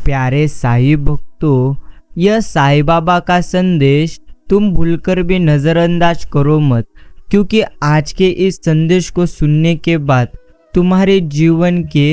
प्यारे साईं भक्तों, यह साईं बाबा का संदेश तुम भूलकर भी नज़रअंदाज करो मत, क्योंकि आज के इस संदेश को सुनने के बाद तुम्हारे जीवन के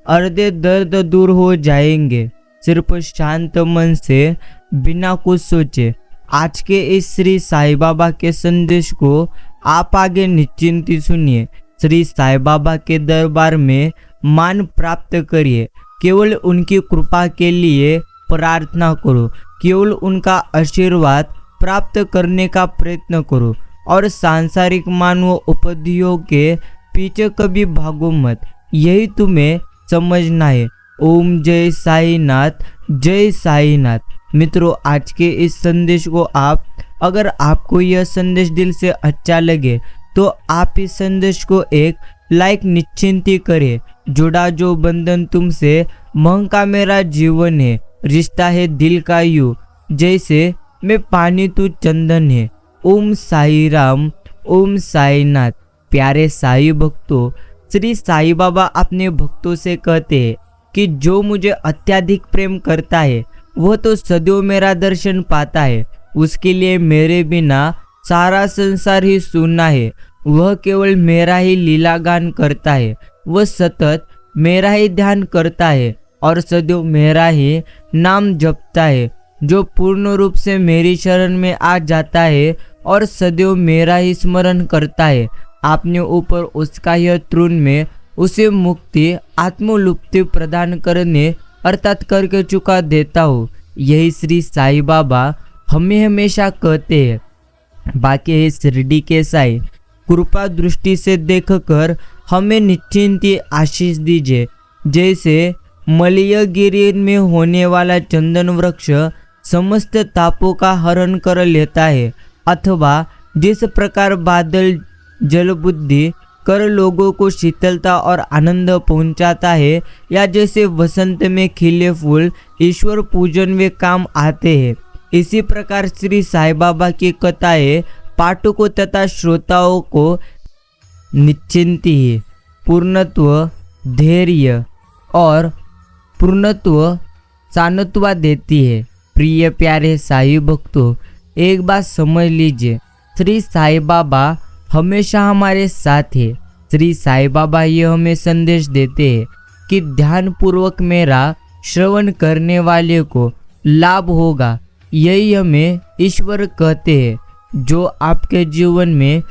अर्धे दर्द दूर हो जाएंगे। सिर्फ शांत मन से बिना कुछ सोचे आज के इस श्री साईं बाबा के संदेश को आप आगे निश्चिंत सुनिए। श्री साईं बाबा के दरबार में मान प्राप्त करिए। केवल उनकी कृपा के लिए प्रार्थना करो, केवल उनका आशीर्वाद प्राप्त करने का प्रयत्न करो और सांसारिक मानव उपधियों के पीछे कभी भागो मत। यही तुम्हें समझना है। ओम जय साईनाथ, जय साईनाथ। मित्रों, आज के इस संदेश को अगर आपको यह संदेश दिल से अच्छा लगे तो आप इस संदेश को एक लाइक निश्चिंत करें। जुड़ा जो बंधन तुमसे मोह का मेरा जीवन है, रिश्ता है दिल का यूं जैसे मैं पानी तू चंदन है। ओम साई राम, ओम साईनाथ। प्यारे साईं भक्तों, श्री साईं बाबा अपने भक्तों से कहते हैं कि जो मुझे अत्यधिक प्रेम करता है वह तो सदैव मेरा दर्शन पाता है। उसके लिए मेरे बिना सारा संसार ही सुनना है। वह केवल मेरा ही लीला गान करता है। वह सतत मेरा ही ध्यान करता है और सदैव मेरा ही नाम जपता है। जो पूर्ण रूप से मेरी शरण में आ जाता है और सदैव मेरा ही स्मरण करता है, आपने ऊपर उसका यह तृण में उसे मुक्ति आत्मलुप्ति प्रदान करने अर्थात करके चुका देता हूँ। यही श्री साईं बाबा हमें हमेशा कहते हैं। बाकी है शिरडी के साईं, कृपा दृष्टि से देखकर हमें निश्चिंत आशीष दीजिए। जैसे मलयगिरी में होने वाला चंदन वृक्ष समस्त तापों का हरण कर लेता है, अथवा जिस प्रकार बादल जल बुद्धि कर लोगों को शीतलता और आनंद पहुंचाता है, या जैसे वसंत में खिले फूल ईश्वर पूजन में काम आते हैं, इसी प्रकार श्री साईं बाबा की कथाएं पाठकों तथा श्रोताओं को निश्चिंती, पूर्णत्व, धैर्य और पूर्णत्व सानत्वा देती है। प्रिय प्यारे साईं भक्तों, एक बात समझ लीजिए, श्री साईं बाबा हमेशा हमारे साथ है। श्री साईं बाबा ये हमें संदेश देते हैं कि ध्यान पूर्वक मेरा श्रवण करने वाले को लाभ होगा। यही हमें ईश्वर कहते हैं। जो आपके जीवन में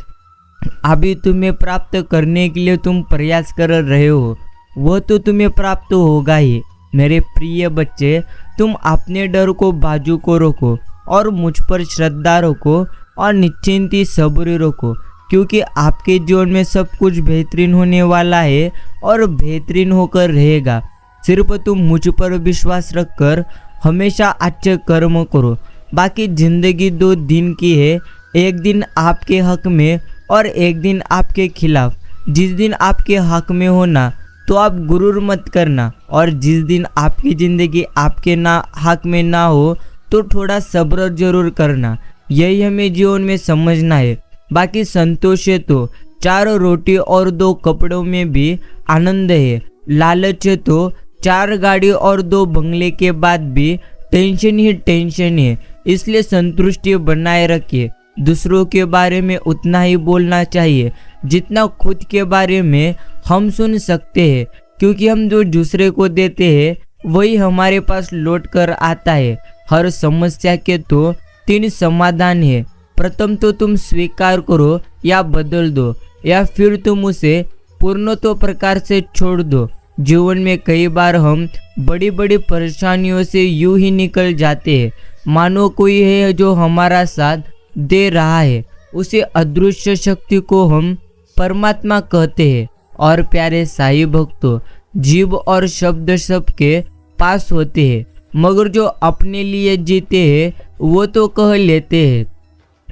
अभी तुम्हें प्राप्त करने के लिए तुम प्रयास कर रहे हो, वह तो तुम्हें प्राप्त होगा ही। मेरे प्रिय बच्चे, तुम अपने डर को बाजू को रखो और मुझ पर श्रद्धा रखो और निश्चिंती सब्र रखो, क्योंकि आपके जीवन में सब कुछ बेहतरीन होने वाला है और बेहतरीन होकर रहेगा। सिर्फ तुम मुझ पर विश्वास रखकर हमेशा अच्छे कर्म करो। बाकी जिंदगी 2 दिन की है, एक दिन आपके हक में और एक दिन आपके खिलाफ। जिस दिन आपके हक में होना तो आप गुरूर मत करना, और जिस दिन आपकी ज़िंदगी आपके हक में ना हो तो थोड़ा सब्र जरूर करना। यही हमें जीवन में समझना है। बाकी संतोष है तो 4 रोटी और 2 कपड़ों में भी आनंद है। लालच है तो 4 गाड़ी और 2 बंगले के बाद भी टेंशन ही टेंशन है। इसलिए संतुष्टि बनाए रखिए। दूसरों के बारे में उतना ही बोलना चाहिए जितना खुद के बारे में हम सुन सकते हैं, क्योंकि हम जो दूसरे को देते हैं वही हमारे पास लौट कर आता है। हर समस्या के तो 3 समाधान है। प्रथम तो तुम स्वीकार करो या बदल दो, या फिर तुम उसे पूर्णत्व प्रकार से छोड़ दो। जीवन में कई बार हम बड़ी बड़ी परेशानियों से यूं ही निकल जाते हैं मानो कोई है जो हमारा साथ दे रहा है। उसे अदृश्य शक्ति को हम परमात्मा कहते हैं। और प्यारे साईं भक्तों, जीव और शब्द सबके पास होते हैं, मगर जो अपने लिए जीते हैं वो तो कह लेते हैं,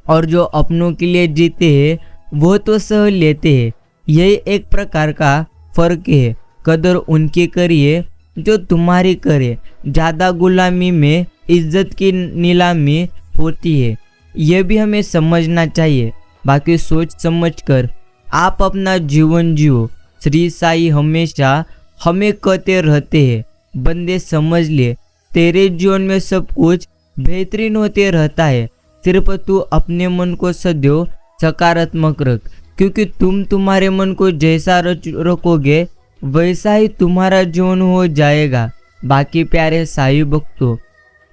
और जो अपनों के लिए जीते हैं वो तो सह लेते हैं। यही एक प्रकार का फर्क है। कदर उनकी करिए जो तुम्हारी करे। ज़्यादा गुलामी में इज्जत की नीलामी होती है, यह भी हमें समझना चाहिए। बाकी सोच समझकर आप अपना जीवन जियो। श्री साईं हमेशा हमें कहते रहते हैं, बंदे समझ ले, तेरे जीवन में सब कुछ बेहतरीन होते रहता है। सिर्फ तू अपने मन को सदैव सकारात्मक रख, क्योंकि तुम तुम्हारे मन को जैसा रखोगे वैसा ही तुम्हारा जीवन हो जाएगा। बाकी प्यारे साई भक्तों,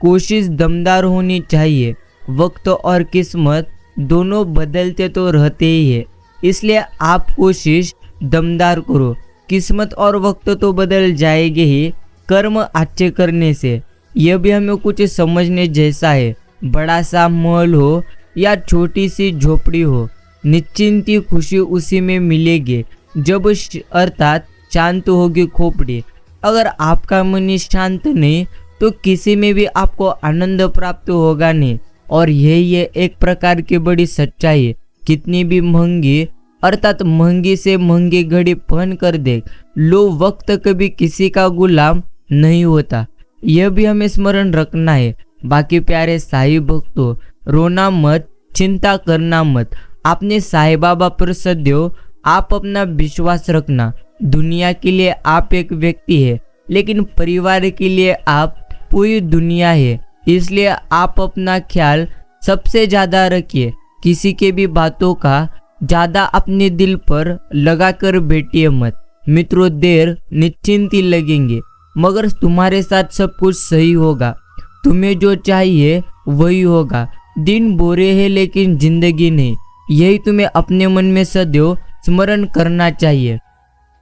कोशिश दमदार होनी चाहिए। वक्त और किस्मत दोनों बदलते तो रहते ही है, इसलिए आप कोशिश दमदार करो। किस्मत और वक्त तो बदल जाएंगे ही कर्म अच्छे करने से। यह भी हमें कुछ समझने जैसा है। बड़ा सा महल हो या छोटी सी झोपड़ी हो, निश्चिंती खुशी उसी में मिलेगी जब अर्थात शांत होगी खोपड़ी। अगर आपका मन ही शांत नहीं तो किसी में भी आपको आनंद प्राप्त होगा नहीं। और यही है एक प्रकार की बड़ी सच्चाई है। कितनी भी महंगी अर्थात महंगी से महंगी घड़ी पहन कर देख लो, वक्त कभी किसी का गुलाम नहीं होता। यह भी हमें स्मरण रखना है। बाकी प्यारे साई भक्तों, रोना मत, चिंता करना मत। अपने साईं बाबा पर सदैव आप अपना विश्वास रखना। दुनिया के लिए आप एक व्यक्ति है, लेकिन परिवार के लिए आप पूरी दुनिया है। इसलिए आप अपना ख्याल सबसे ज़्यादा रखिए। किसी के भी बातों का ज़्यादा अपने दिल पर लगा कर बैठिए मत। मित्रों, देर निश्चिंती लगेंगे, मगर तुम्हारे साथ सब कुछ सही होगा। तुम्हें जो चाहिए वही होगा। दिन बुरे हैं लेकिन जिंदगी नहीं, यही तुम्हें अपने मन में सदैव स्मरण करना चाहिए।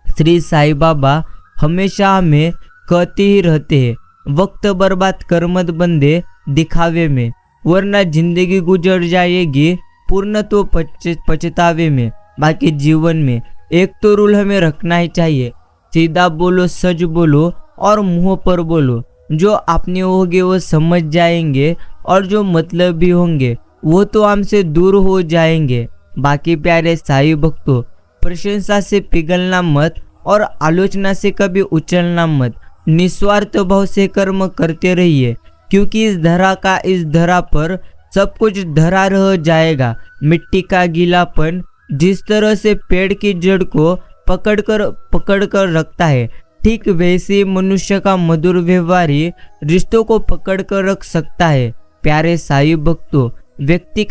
श्री साईं बाबा हमेशा हमें कहते ही रहते हैं, वक्त बर्बाद कर मत बंदे दिखावे में, वरना जिंदगी गुजर जाएगी पूर्ण तो पछतावे में। बाकी जीवन में एक तो रूल हमें रखना ही चाहिए, सीधा बोलो, सच बोलो और मुंह पर बोलो। जो अपने होंगे वो समझ जाएंगे और जो मतलब भी होंगे वो तो हमसे दूर हो जाएंगे। बाकी प्यारे साईं भक्तों, प्रशंसा से पिघलना मत और आलोचना से कभी उछलना मत। निस्वार्थ भाव से कर्म करते रहिए, क्योंकि इस धरा पर सब कुछ धरा रह जाएगा। मिट्टी का गीलापन जिस तरह से पेड़ की जड़ को पकड़ कर रखता है, ठीक वैसे ही मनुष्य का मधुर व्यवहार ही रिश्तों को पकड़ कर रख सकता है। प्यारे साईं भक्तों, व्यक्ति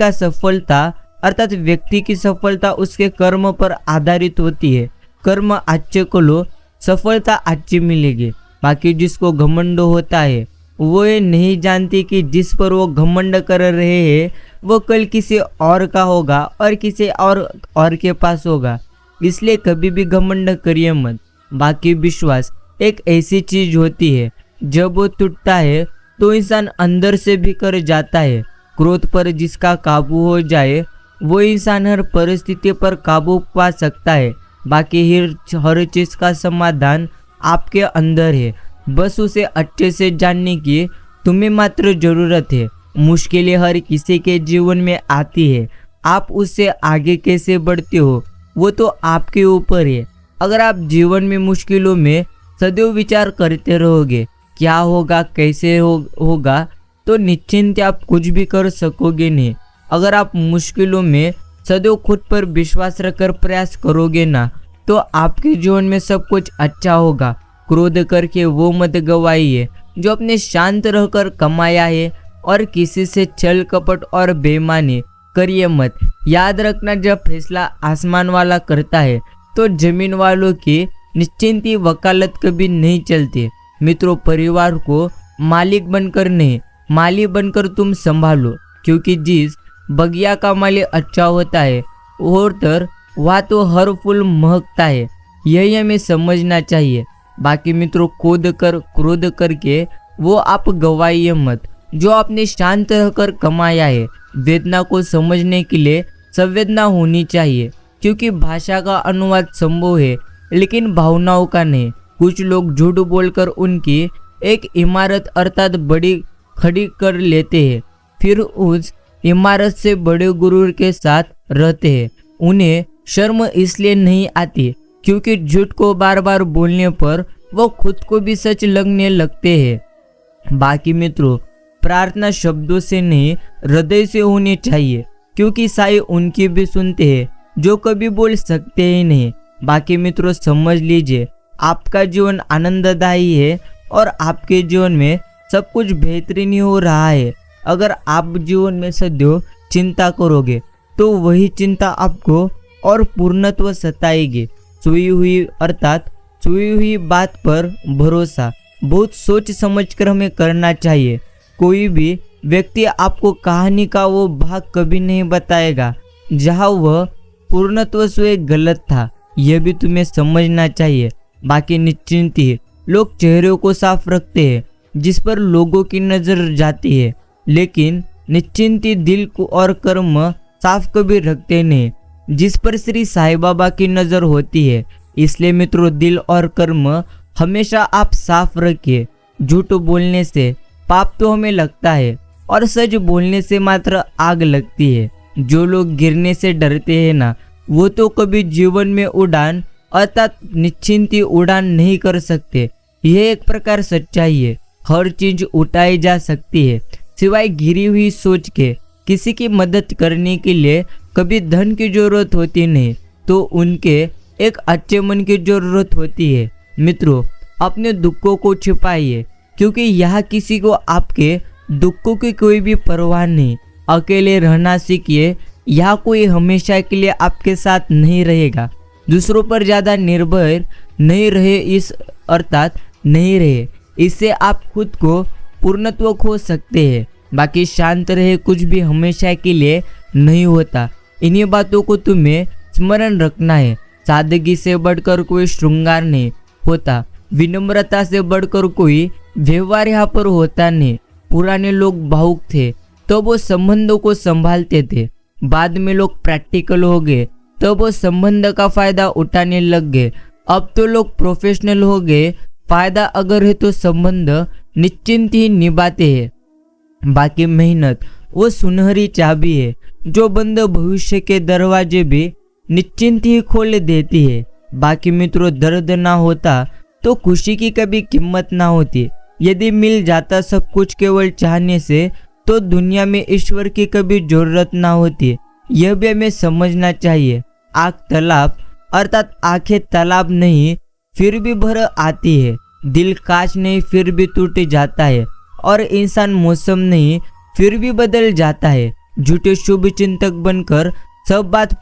की सफलता उसके कर्म पर आधारित होती है। कर्म अच्छे करो, सफलता अच्छी मिलेगी। बाकी जिसको घमंड होता है वो ये नहीं जानती कि जिस पर वो घमंड कर रहे हैं वो कल किसी और का होगा और किसी और के पास होगा। इसलिए कभी भी घमंड करिए मत। बाकी विश्वास एक ऐसी चीज होती है, जब वो टूटता है तो इंसान अंदर से भी कर जाता है। क्रोध पर जिसका काबू हो जाए वो इंसान हर परिस्थिति पर काबू पा सकता है। बाकी हर चीज का समाधान आपके अंदर है, बस उसे अच्छे से जानने की तुम्हें मात्र जरूरत है। मुश्किलें हर किसी के जीवन में आती है, आप उससे आगे कैसे बढ़ते हो वो तो आपके ऊपर है। अगर आप जीवन में मुश्किलों में सदैव विचार करते रहोगे क्या होगा कैसे होगा, तो निश्चिंत आप कुछ भी कर सकोगे नहीं। अगर आप मुश्किलों में सदैव खुद पर विश्वास रखकर प्रयास करोगे ना, तो आपके जीवन में सब कुछ अच्छा होगा। क्रोध करके वो मत गवाइए जो अपने शांत रहकर कमाया है, और किसी से छल कपट और बेईमानी करिए मत। याद रखना, जब फैसला आसमान वाला करता है तो जमीन वालों की निश्चिंती वकालत कभी नहीं चलती। मित्रों, परिवार को मालिक बनकर नहीं, माली बनकर तुम संभालो, क्योंकि जिस बगिया का माली अच्छा होता है और वहाँ तो हर फूल महकता है। यही हमें समझना चाहिए। बाकी मित्रों, क्रोध करके वो आप गवाइए मत जो आपने शांत रहकर कमाया है। वेदना को समझने के लिए संवेदना होनी चाहिए, क्योंकि भाषा का अनुवाद संभव है लेकिन भावनाओं का नहीं। कुछ लोग झूठ बोलकर उनकी एक इमारत अर्थात बड़ी खड़ी कर लेते हैं, फिर उस इमारत से बड़े गुरूर के साथ रहते हैं। उन्हें शर्म इसलिए नहीं आती क्योंकि झूठ को बार बार बोलने पर वो खुद को भी सच लगने लगते हैं। बाकी मित्रों, प्रार्थना शब्दों से नहीं हृदय से होनी चाहिए, क्योंकि साईं उनकी भी सुनते हैं जो कभी बोल सकते ही नहीं। बाकी मित्रों, समझ लीजिए, आपका जीवन आनंददायी है और आपके जीवन में सब कुछ बेहतरीन ही हो रहा है। अगर आप जीवन में सदैव चिंता करोगे तो वही चिंता आपको और पूर्णत्व सताएगी। सोई हुई बात पर भरोसा बहुत सोच समझकर हमें करना चाहिए। कोई भी व्यक्ति आपको कहानी का वो भाग कभी नहीं बताएगा जहां वह पूर्णत्व से गलत था, यह भी तुम्हें समझना चाहिए। बाकी निश्चिंत ही लोग चेहरों को साफ रखते हैं जिस पर लोगों की नजर जाती है, लेकिन निश्चिंत ही दिल को और कर्म साफ कभी रखते नहीं जिस पर श्री साईं बाबा की नजर होती है। इसलिए मित्रों, दिल और कर्म हमेशा आप साफ रखिए। झूठ बोलने से पाप तो हमें लगता है और सच बोलने से मात्र आग लगती है। जो लोग गिरने से डरते हैं ना, वो तो कभी जीवन में उड़ान अर्थात निश्चिंत उड़ान नहीं कर सकते। यह एक प्रकार सच्चाई है। हर चीज उठाई जा सकती है सिवाय गिरी हुई सोच के। किसी की मदद करने के लिए कभी धन की जरूरत होती नहीं, तो उनके एक अच्छे मन की जरूरत होती है। मित्रों, अपने दुखों को छिपाइए, क्योंकि यहाँ किसी को आपके दुखों की कोई भी परवाह नहीं। अकेले रहना सीखिए। यहाँ कोई हमेशा के लिए आपके साथ नहीं रहेगा। दूसरों पर ज़्यादा निर्भर नहीं रहे, इससे आप खुद को पूर्णत्व खो सकते हैं। बाकी शांत रहे, कुछ भी हमेशा के लिए नहीं होता। इन्हीं बातों को तुम्हें स्मरण रखना है। सादगी से बढ़कर कोई श्रृंगार नहीं होता, विनम्रता से बढ़कर कोई व्यवहार यहाँ पर होता नहीं। पुराने लोग भावुक थे तो वो संबंधों को संभालते थे, बाद में लोग प्रैक्टिकल हो गए तो वो संबंध का फायदा उठाने लग गए। अब तो लोग प्रोफेशनल हो गए, फायदा अगर है तो संबंध निश्चिंत ही निभाते हैं। बाकी मेहनत वो सुनहरी चाबी है जो बंद भविष्य के दरवाजे भी निश्चिंत ही खोल देती है। बाकी मित्रों, दर्द ना होता तो खुशी की कभी कीमत ना होती। यदि मिल जाता सब कुछ केवल चाहने से, तो दुनिया में ईश्वर की कभी जरूरत ना होती। यह भी हमें समझना चाहिए। आँख तालाब अर्थात आंखें तालाब नहीं फिर भी भर आती है, दिल कांच नहीं फिर भी टूट जाता है, और इंसान मौसम नहीं फिर भी बदल जाता है। झूठे शुभ चिंतक बनकर सब बात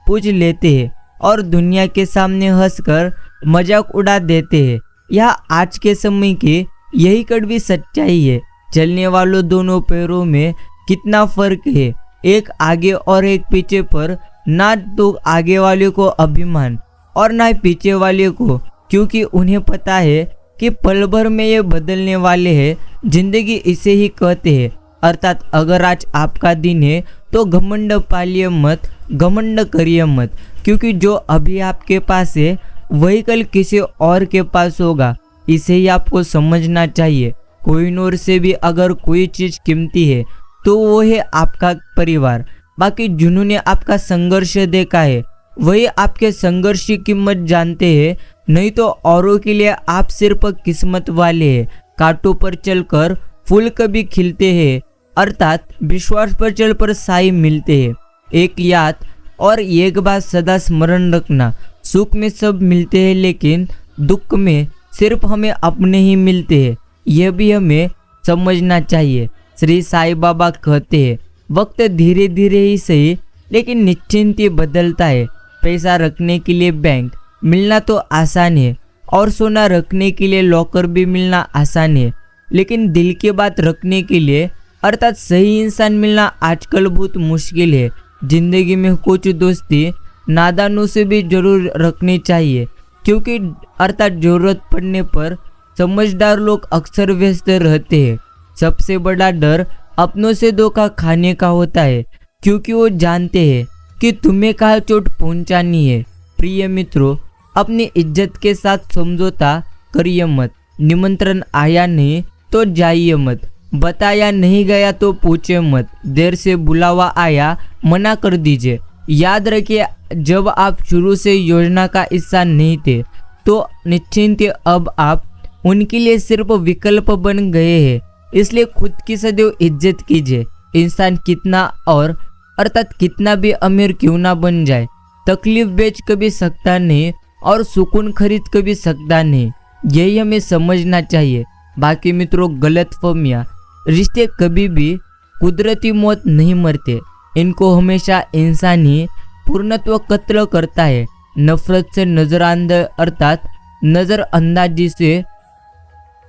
पूछ लेते हैं और दुनिया के सामने हंसकर मजाक उड़ा देते हैं। यह आज के समय की यही कड़वी सच्चाई है। चलने वालों दोनों पैरों में कितना फर्क है, एक आगे और एक पीछे, पर ना तो आगे वाले को अभिमान और ना पीछे वाले को, क्योंकि उन्हें पता है कि पल भर में ये बदलने वाले हैं। जिंदगी इसे ही कहते हैं। अर्थात अगर आज आपका दिन है तो घमंड पालिए मत, घमंड करिए मत, क्योंकि जो अभी आपके पास है वही कल किसी और के पास होगा। इसे ही आपको समझना चाहिए। कोहिनूर से भी अगर कोई चीज कीमती है तो वो है आपका परिवार। बाकी जिन्होंने आपका संघर्ष देखा है वही आपके संघर्ष की कीमत जानते हैं, नहीं तो औरों के लिए आप सिर्फ किस्मत वाले हैं। कांटों पर चलकर फूल कभी खिलते हैं, अर्थात विश्वास पर चल पर साई मिलते हैं। एक याद और एक बात सदा स्मरण रखना, सुख में सब मिलते हैं लेकिन दुख में सिर्फ हमें अपने ही मिलते हैं। यह भी हमें समझना चाहिए। श्री साईं बाबा कहते हैं, वक्त धीरे धीरे ही सही लेकिन निश्चिंत ही बदलता है। पैसा रखने के लिए बैंक मिलना तो आसान है और सोना रखने के लिए लॉकर भी मिलना आसान है, लेकिन दिल की बात रखने के लिए अर्थात सही इंसान मिलना आजकल बहुत मुश्किल है। जिंदगी में कुछ दोस्ती नादानों से भी जरूर रखनी चाहिए, क्योंकि अर्थात जरूरत पड़ने पर समझदार लोग अक्सर व्यस्त रहते हैं। सबसे बड़ा डर अपनों से धोखा खाने का होता है, क्योंकि वो जानते हैं कि तुम्हें कहाँ चोट पहुंचानी है। प्रिय मित्रों, अपनी इज्जत के साथ समझौता करिए मत। निमंत्रण आया नहीं तो जाइए मत, बताया नहीं गया तो पूछे मत, देर से बुलावा आया मना कर दीजिए। याद रखिए, जब आप शुरू से योजना का हिस्सा नहीं थे तो निश्चिंत अब आप उनके लिए सिर्फ विकल्प बन गए हैं। इसलिए खुद की सदैव इज्जत कीजिए। इंसान कितना और अर्थात कितना भी अमीर क्यों ना बन जाए, तकलीफ बेच कभी सकता नहीं और सुकून खरीद कभी सकता नहीं। यही हमें समझना चाहिए। बाकी मित्रों, गलतफहमियाँ, रिश्ते कभी भी कुदरती मौत नहीं मरते, इनको हमेशा इंसानी पूर्णत्व कत्ल करता है। नफरत से, नजरअंदाज अर्थात नज़रअंदाजी से,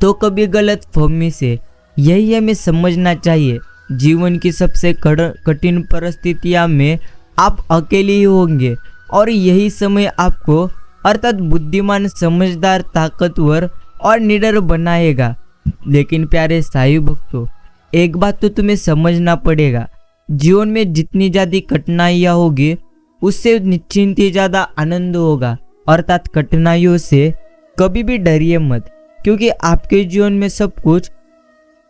तो कभी गलतफहमी से। यही हमें समझना चाहिए। जीवन की सबसे कठिन परिस्थितियों में आप अकेले ही होंगे और यही समय आपको अर्थात बुद्धिमान, समझदार, ताकतवर और निडर बनाएगा। लेकिन प्यारे साईं भक्तों, एक बात तो तुम्हें समझना पड़ेगा, जीवन में जितनी ज़्यादा कठिनाइयाँ होगी उससे निश्चिंत ही ज़्यादा आनंद होगा। अर्थात कठिनाइयों से कभी भी डरिए मत, क्योंकि आपके जीवन में सब कुछ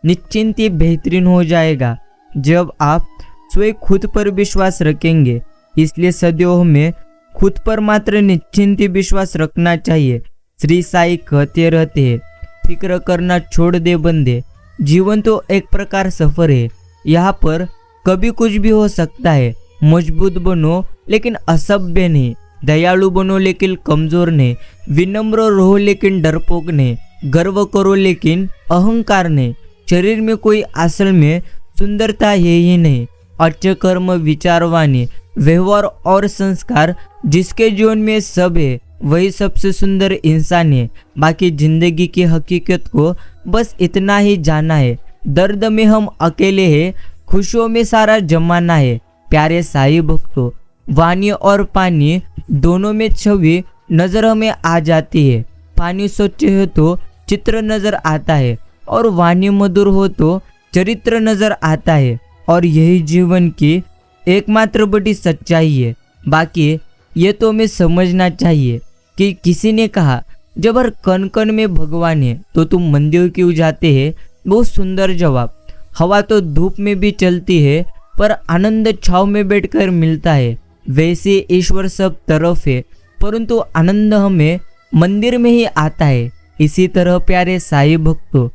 निश्चिंत ही बेहतरीन हो जाएगा जब आप स्वयं खुद पर विश्वास रखेंगे। इसलिए सदैव हमें खुद पर मात्र निश्चिंत ही विश्वास रखना चाहिए। श्री साईं कहते रहते हैं, फिक्र करना छोड़ दे बंदे, जीवन तो एक प्रकार सफर है, यहाँ पर कभी कुछ भी हो सकता है। मजबूत बनो लेकिन असभ्य नहीं, दयालु बनो लेकिन कमजोर नहीं, विनम्र रहो लेकिन डरपोक नहीं, गर्व करो लेकिन अहंकार नहीं। शरीर में कोई असल में सुंदरता है ही नहीं। अच्छे कर्म, विचारवाणी, व्यवहार और संस्कार जिसके जीवन में सब है वही सबसे सुंदर इंसान है। बाकी जिंदगी की हकीकत को बस इतना ही जाना है, दर्द में हम अकेले हैं, खुशियों में सारा जमाना है। प्यारे साईं भक्तों, वाणी और पानी दोनों में छवि नजर हमें आ जाती है। पानी स्वच्छ है तो चित्र नजर आता है और वाणी मधुर हो तो चरित्र नजर आता है, और यही जीवन की एकमात्र बड़ी सच्चाई है। बाकी ये तो हमें समझना चाहिए कि किसी ने कहा, जब हर कण कण में भगवान है तो तुम मंदिर क्यों जाते हैं? बहुत सुंदर जवाब। हवा तो धूप में भी चलती है पर आनंद छाव में बैठकर मिलता है। वैसे ईश्वर सब तरफ है परंतु आनंद हमें मंदिर में ही आता है। इसी तरह प्यारे साईं भक्तों,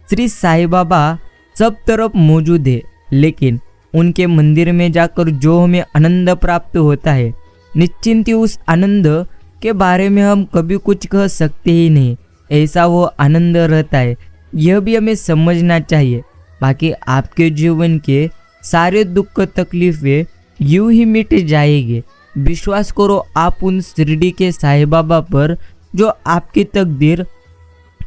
श्री साईं बाबा सब तरफ मौजूद है, लेकिन उनके मंदिर में जाकर जो हमें आनंद प्राप्त होता है, निश्चिंत ही उस आनंद के बारे में हम कभी कुछ कह सकते ही नहीं। ऐसा वो आनंद रहता है, यह भी हमें समझना चाहिए। बाकी आपके जीवन के सारे दुख तकलीफें यूं ही मिट जाएंगे। विश्वास करो आप उन शिरडी के साईं बाबा पर जो आपकी तकदीर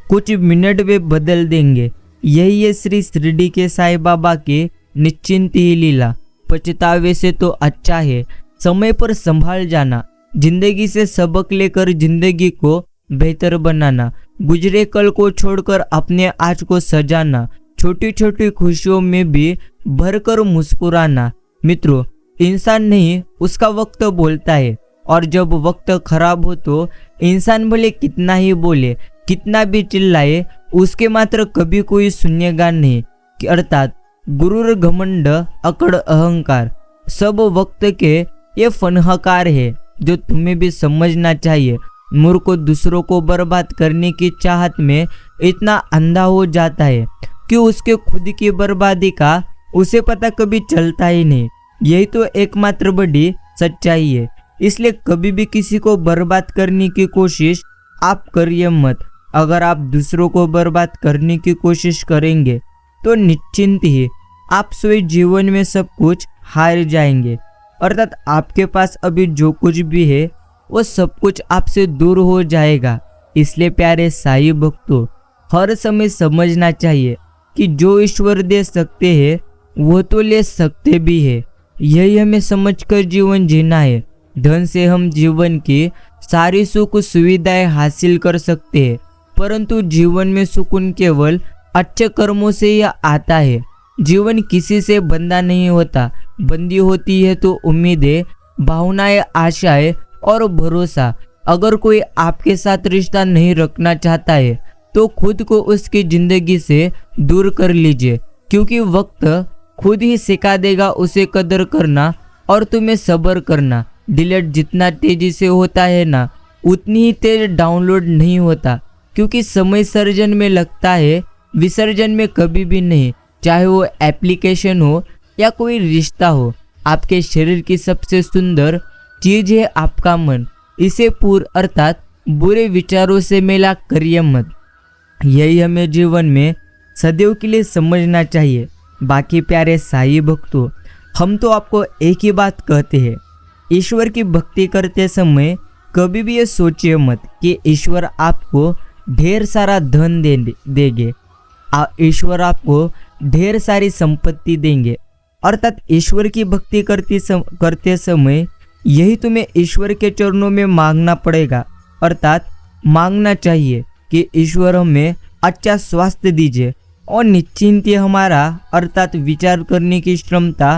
कुछ मिनट में बदल देंगे। यही है श्री शिरडी के साईं बाबा के निश्चिंत ही लीला। पछतावे से तो अच्छा है समय पर संभाल जाना, जिंदगी से सबक लेकर जिंदगी को बेहतर बनाना, गुजरे कल को छोड़कर अपने आज को सजाना, छोटी छोटी खुशियों में भी भरकर मुस्कुराना। मित्रों, इंसान नहीं उसका वक्त बोलता है, और जब वक्त खराब हो तो इंसान भले कितना ही बोले, कितना भी चिल्लाए, उसके मात्र कभी कोई सुनेगा नहीं। अर्थात गुरूर, घमंड, अकड़, अहंकार सब वक्त के ये फनहकार है जो तुम्हें भी समझना चाहिए। मूर्ख को दूसरों को बर्बाद करने की चाहत में इतना अंधा हो जाता है कि उसके खुद की बर्बादी का उसे पता कभी चलता ही नहीं। यही तो एकमात्र बड़ी सच्चाई है। इसलिए कभी भी किसी को बर्बाद करने की कोशिश आप करिए मत। अगर आप दूसरों को बर्बाद करने की कोशिश करेंगे तो निश्चिंत ही आप स्वयं जीवन में सब कुछ हार जाएंगे। अर्थात आपके पास अभी जो कुछ भी है वो सब कुछ आपसे दूर हो जाएगा। इसलिए प्यारे साईं भक्तों, हर समय समझना चाहिए कि जो ईश्वर दे सकते हैं वो तो ले सकते भी है। यही हमें समझकर जीवन जीना है। धन से हम जीवन की सारी सुख सुविधाएं हासिल कर सकते हैं, परंतु जीवन में सुकून केवल अच्छे कर्मों से ही आता है। जीवन किसी से बंधा नहीं होता, बंदी होती है तो उम्मीदें, भावनाएं, आशाएं और भरोसा। अगर कोई आपके साथ रिश्ता नहीं रखना चाहता है तो खुद को उसकी जिंदगी से दूर कर लीजिए, क्योंकि वक्त खुद ही सिखा देगा उसे कदर करना और तुम्हें सब्र करना। डिलीट जितना तेजी से होता है ना, उतनी ही तेज डाउनलोड नहीं होता, क्योंकि समय सर्जन में लगता है, विसर्जन में कभी भी नहीं। चाहे वो एप्लीकेशन हो या कोई रिश्ता हो, आपके शरीर की सबसे सुंदर चीज है आपका मन। इसे पूर्ण अर्थात बुरे विचारों से मेला करिए मत। यही हमें जीवन में सदैव के लिए समझना चाहिए। बाकी प्यारे साई भक्तों, हम तो आपको एक ही बात कहते हैं, ईश्वर की भक्ति करते समय कभी भी ये सोचिए मत कि ईश्वर आपको ढेर सारा धन देंगे, ईश्वर आपको ढेर सारी संपत्ति देंगे। अर्थात ईश्वर की भक्ति करते समय यही तुम्हें ईश्वर के चरणों में मांगना पड़ेगा। अर्थात मांगना चाहिए कि ईश्वर हमें अच्छा स्वास्थ्य दीजिए और निश्चिंत हमारा अर्थात विचार करने की क्षमता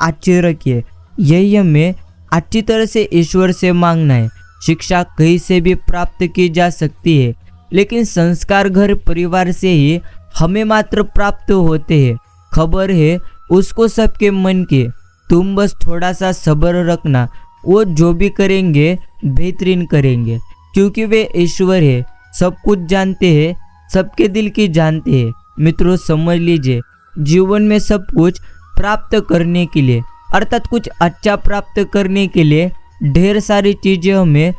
अच्छी रखिए। यही हमें अच्छी तरह से ईश्वर से मांगना है। शिक्षा कहीं से भी प्राप्त की जा सकती है, लेकिन संस्कार घर परिवार से ही हमें मात्र प्राप्त होते हैं। खबर है उसको सबके मन के, तुम बस थोड़ा सा सब्र रखना, वो जो भी करेंगे बेहतरीन करेंगे, क्योंकि वे ईश्वर है, सब कुछ जानते हैं, सबके दिल की जानते हैं। मित्रों समझ लीजिए, जीवन में सब कुछ प्राप्त करने के लिए अर्थात कुछ अच्छा प्राप्त करने के लिए ढेर सारी चीजें हमें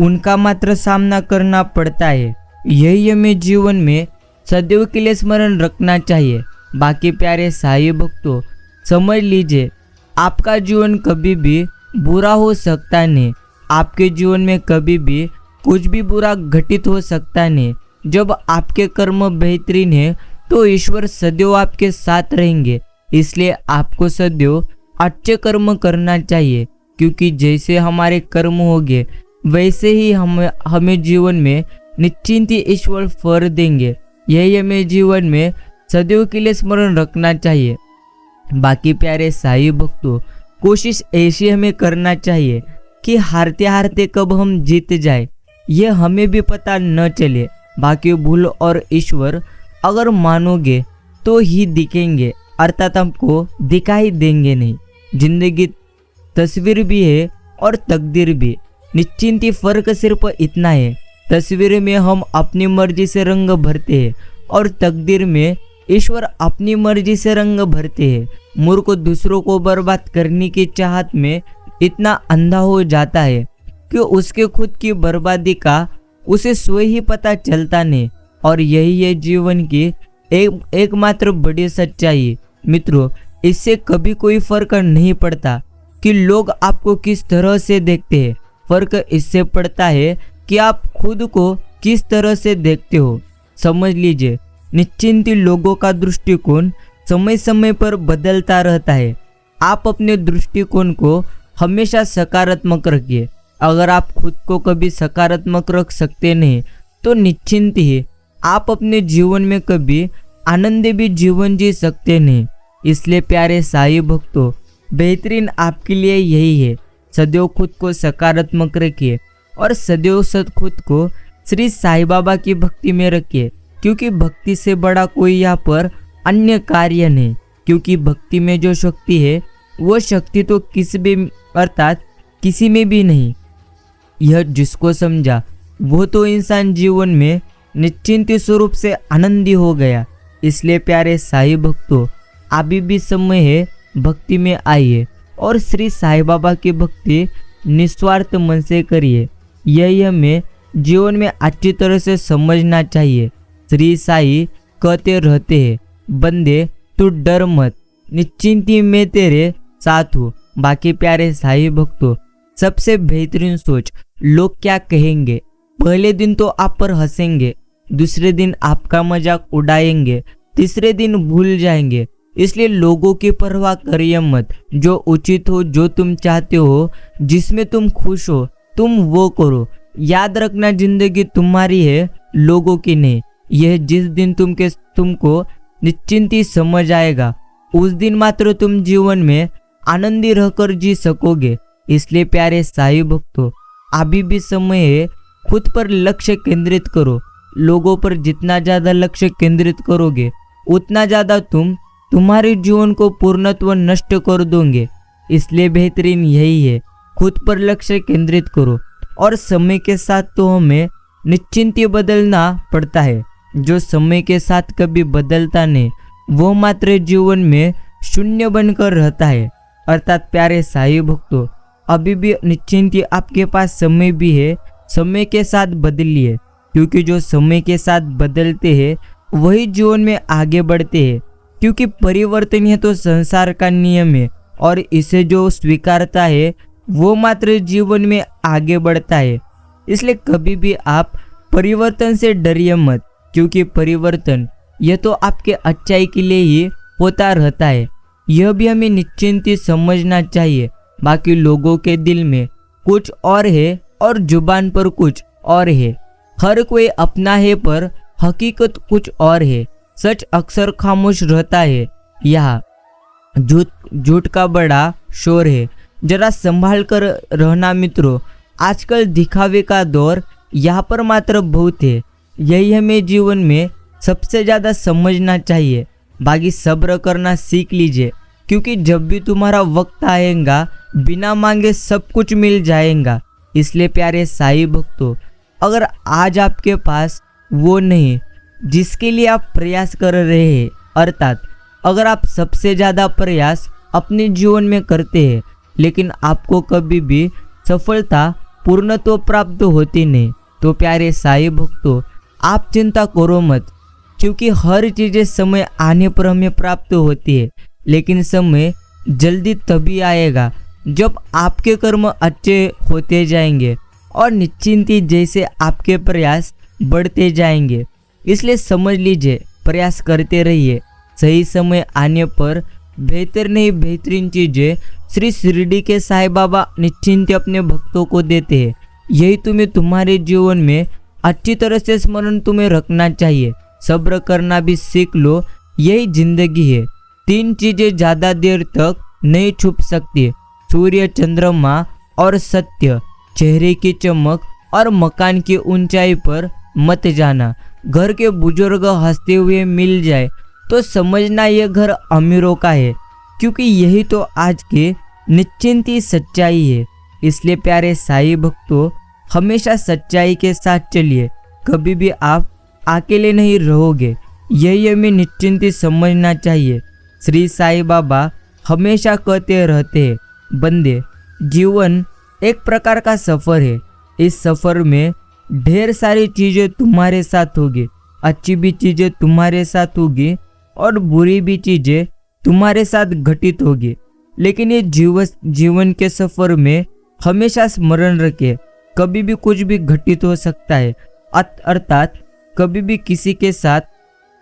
उनका मात्र सामना करना पड़ता है। यही हमें जीवन में सदैव के लिए स्मरण रखना चाहिए। बाकी प्यारे साई भक्तों, समझ लीजिए, आपका जीवन कभी भी बुरा हो सकता नहीं, आपके जीवन में कभी भी कुछ भी बुरा घटित हो सकता नहीं। जब आपके कर्म बेहतरीन है तो ईश्वर सदैव आपके साथ रहेंगे। इसलिए आपको सदैव अच्छे कर्म करना चाहिए, क्योंकि जैसे हमारे कर्म होंगे वैसे ही हमें जीवन में निश्चिंत ईश्वर फल देंगे। यही हमें जीवन में सदैव के लिए स्मरण रखना चाहिए। बाकी प्यारे साई भक्तों, कोशिश ऐसी हमें करना चाहिए कि हारते हारते कब हम जीत जाए ये हमें भी पता न चले। बाकी भूल और ईश्वर अगर मानोगे तो ही दिखेंगे, अर्थात हमको दिखाई देंगे नहीं। जिंदगी तस्वीर भी है और तकदीर भी। निश्चिंत फर्क सिर्फ इतना है, तस्वीर में हम अपनी मर्जी से रंग भरते हैं और तकदीर में ईश्वर अपनी मर्जी से रंग भरते हैं। मूर्ख दूसरों को बर्बाद करने की चाहत में इतना अंधा हो जाता है कि उसके खुद की बर्बादी का उसे स्वयं ही पता चलता नहीं। और यही है जीवन की एकमात्र बड़ी सच्चाई। मित्रों, इससे कभी कोई फर्क नहीं पड़ता कि लोग आपको किस तरह से देखते हैं, फर्क इससे पड़ता है कि आप खुद को किस तरह से देखते हो। समझ लीजिए, निश्चिंत लोगों का दृष्टिकोण समय समय पर बदलता रहता है। आप अपने दृष्टिकोण को हमेशा सकारात्मक रखिए। अगर आप खुद को कभी सकारात्मक रख सकते नहीं तो निश्चिंत ही आप अपने जीवन में कभी आनंदी भी जीवन जी सकते नहीं। इसलिए प्यारे साई भक्तों, बेहतरीन आपके लिए यही है, सदैव खुद को सकारात्मक रखिए और सदैव खुद को श्री साईं बाबा की भक्ति में रखिए, क्योंकि भक्ति से बड़ा कोई यहाँ पर अन्य कार्य नहीं। क्योंकि भक्ति में जो शक्ति है वो शक्ति तो किसी में भी नहीं। यह जिसको समझा वो तो इंसान जीवन में निश्चिंत स्वरूप से आनंदी हो गया। इसलिए प्यारे साई भक्तों, अभी भी समय है, भक्ति में आइए और श्री साईं बाबा की भक्ति निस्वार्थ मन से करिए। यही हमें जीवन में अच्छी तरह से समझना चाहिए। श्री साईं कहते रहते हैं, बंदे तू डर मत, निश्चिंती मैं तेरे साथ हूँ। बाकी प्यारे साईं भक्तों, सबसे बेहतरीन सोच, लोग क्या कहेंगे। पहले दिन तो आप पर हंसेंगे, दूसरे दिन आपका मजाक उड़ाएंगे, तीसरे दिन भूल जाएंगे। इसलिए लोगों की परवाह करिए मत। जो उचित हो, जो तुम चाहते हो, जिसमें तुम खुश हो, तुम वो करो। याद रखना, जिंदगी तुम्हारी है, लोगों की नहीं। यह जिस दिन तुमको निश्चिंती समझ आएगा, उस दिन मात्र तुम जीवन में आनंदी रहकर जी सकोगे। इसलिए प्यारे साईं भक्तों, अभी भी समय है, खुद पर लक्ष्य केंद्रित करो। लोगों पर जितना ज़्यादा लक्ष्य केंद्रित करोगे उतना ज़्यादा तुम्हारे जीवन को पूर्णत्व नष्ट कर दोगे। इसलिए बेहतरीन यही है, खुद पर लक्ष्य केंद्रित करो। और समय के साथ तो हमें निश्चिंत बदलना पड़ता है। जो समय के साथ कभी बदलता नहीं वो मात्र जीवन में शून्य बनकर रहता है। अर्थात प्यारे साईं भक्तों, अभी भी निश्चिंत आपके पास समय भी है, समय के साथ बदलिए। क्योंकि जो समय के साथ बदलते हैं वही जीवन में आगे बढ़ते हैं, क्योंकि परिवर्तन है तो संसार का नियम है और इसे जो स्वीकारता है वो मात्र जीवन में आगे बढ़ता है। इसलिए कभी भी आप परिवर्तन से डरिए मत, क्योंकि परिवर्तन यह तो आपके अच्छाई के लिए ही होता रहता है। यह भी हमें निश्चिंत ही समझना चाहिए। बाकी लोगों के दिल में कुछ और है और जुबान पर कुछ और है। हर कोई अपना है पर हकीकत कुछ और है। सच अक्सर खामोश रहता है। यहाँ झूठ का बड़ा शोर है। जरा संभाल कर रहना मित्रों। आजकल दिखावे का दौर यहाँ पर मात्र बहुत है। यही हमें जीवन में सबसे ज़्यादा समझना चाहिए। बाकी सब्र करना सीख लीजिए, क्योंकि जब भी तुम्हारा वक्त आएगा बिना मांगे सब कुछ मिल जाएगा। इसलिए प्यारे साईं भक्तों, अगर आज आपके पास वो नहीं जिसके लिए आप प्रयास कर रहे हैं, अर्थात अगर आप सबसे ज़्यादा प्रयास अपने जीवन में करते हैं लेकिन आपको कभी भी सफलता पूर्णत्व प्राप्त होती नहीं, तो प्यारे साईं भक्तों आप चिंता करो मत, क्योंकि हर चीज़ें समय आने पर हमें प्राप्त होती है। लेकिन समय जल्दी तभी आएगा जब आपके कर्म अच्छे होते जाएंगे और निश्चिंती जैसे आपके प्रयास बढ़ते जाएंगे। इसलिए समझ लीजिए, प्रयास करते रहिए। सही समय आने पर बेहतर नहीं बेहतरीन चीज़ें श्री शिरडी के साईं बाबा निश्चिंत अपने भक्तों को देते हैं। यही तुम्हें तुम्हारे जीवन में अच्छी तरह से स्मरण तुम्हें रखना चाहिए। सब्र करना भी सीख लो, यही जिंदगी है। 3 चीज़ें ज़्यादा देर तक नहीं छुप सकती, सूर्य, चंद्रमा और सत्य। चेहरे की चमक और मकान की ऊंचाई पर मत जाना। घर के बुजुर्ग हंसते हुए मिल जाए तो समझना यह घर अमीरों का है, क्योंकि यही तो आज के निश्चिंती सच्चाई है। इसलिए प्यारे साईं भक्तों, हमेशा सच्चाई के साथ चलिए। कभी भी आप अकेले नहीं रहोगे, यही हमें निश्चिंती समझना चाहिए। श्री साईं बाबा हमेशा कहते रहते हैं, बंदे, जीवन एक प्रकार का सफ़र है। इस सफ़र में ढेर सारी चीज़ें तुम्हारे साथ होगी। अच्छी भी चीज़ें तुम्हारे साथ होगी और बुरी भी चीज़ें तुम्हारे साथ घटित होगी। लेकिन ये जीवन के सफ़र में हमेशा स्मरण रखें, कभी भी कुछ भी घटित हो सकता है। अर्थात कभी भी किसी के साथ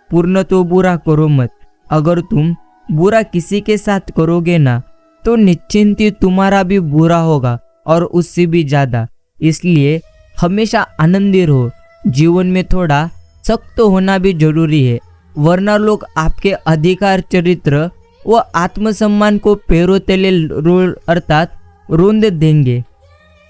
पूर्ण तो बुरा करो मत। अगर तुम बुरा किसी के साथ करोगे ना, तो निश्चिंत ही तुम्हारा भी बुरा होगा और उससे भी ज़्यादा। इसलिए हमेशा आनंदी रहो। जीवन में थोड़ा सख्त होना भी जरूरी है, वरना लोग आपके अधिकार, चरित्र व आत्मसम्मान को पैरों तले अर्थात रोंद देंगे।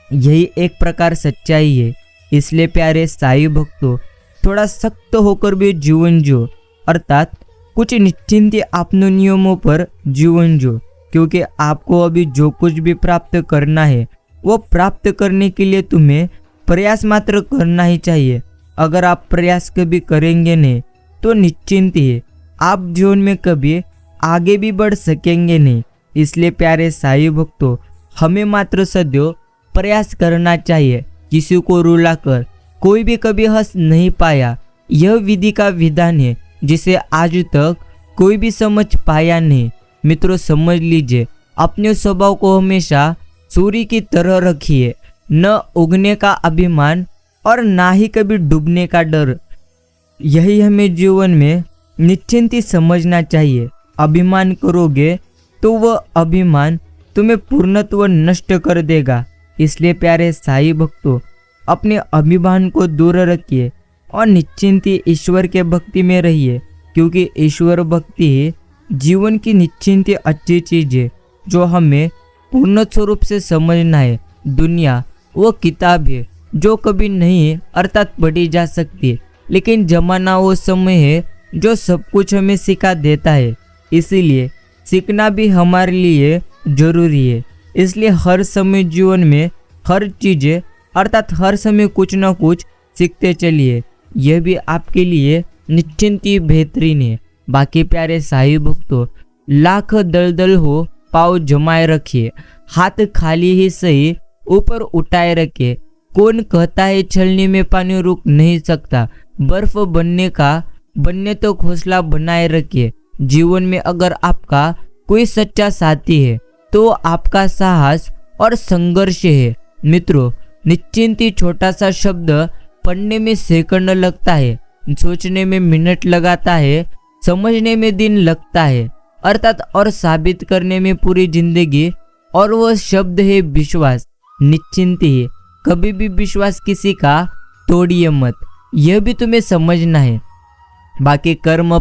यही एक प्रकार सच्चाई है। इसलिए प्यारे साईं भक्तों, थोड़ा सख्त होकर भी जीवन जो, अर्थात कुछ निश्चिंत अपने नियमों पर जीवन जो, क्योंकि आपको अभी जो कुछ भी प्राप्त करना है वो प्राप्त करने के लिए तुम्हें प्रयास मात्र करना ही चाहिए। अगर आप प्रयास कभी करेंगे नहीं तो निश्चिंत ही आप जीवन में कभी आगे भी बढ़ सकेंगे नहीं। इसलिए प्यारे साईं भक्तों, हमें मात्र सदैव प्रयास करना चाहिए। किसी को रुलाकर कोई भी कभी हंस नहीं पाया। यह विधि का विधान है जिसे आज तक कोई भी समझ पाया नहीं। मित्रों, समझ लीजिए, अपने स्वभाव को हमेशा सूर्य की तरह रखिए। न उगने का अभिमान और ना ही कभी डूबने का डर। यही हमें जीवन में निश्चिंत ही समझना चाहिए। अभिमान करोगे तो वह अभिमान तुम्हें पूर्णत्व नष्ट कर देगा। इसलिए प्यारे साईं भक्तों, अपने अभिमान को दूर रखिए और निश्चिंत ही ईश्वर के भक्ति में रहिए, क्योंकि ईश्वर भक्ति ही जीवन की निश्चिंत अच्छी चीज़ है जो हमें पूर्ण स्वरूप से समझना है। दुनिया वो किताब है जो कभी नहीं अर्थात पढ़ी जा सकती, लेकिन जमाना वो समय है जो सब कुछ हमें सिखा देता है। इसीलिए सीखना भी हमारे लिए जरूरी है। इसलिए हर समय जीवन में हर चीज़ें अर्थात हर समय कुछ ना कुछ सीखते चलिए। यह भी आपके लिए निश्चिंत ही बेहतरीन है। बाकी प्यारे साईं भक्तों, लाख दलदल हो पाँव जमाए रखिए, हाथ खाली ही सही ऊपर उठाए रखे। कौन कहता है छलनी में पानी रुक नहीं सकता। बर्फ बनने तो हौसला बनाए रखिए। जीवन में अगर आपका कोई सच्चा साथी है तो आपका साहस और संघर्ष है। मित्रों, निश्चिंती छोटा सा शब्द पढ़ने में सेकंड लगता है, सोचने में मिनट लगाता है, समझने में दिन लगता है, अर्थात और साबित करने में पूरी जिंदगी। और वह शब्द है विश्वास। निश्चिंती है, कभी भी विश्वास किसी का तोड़िए मत, यह भी तुम्हें समझना है। बाकी कर्म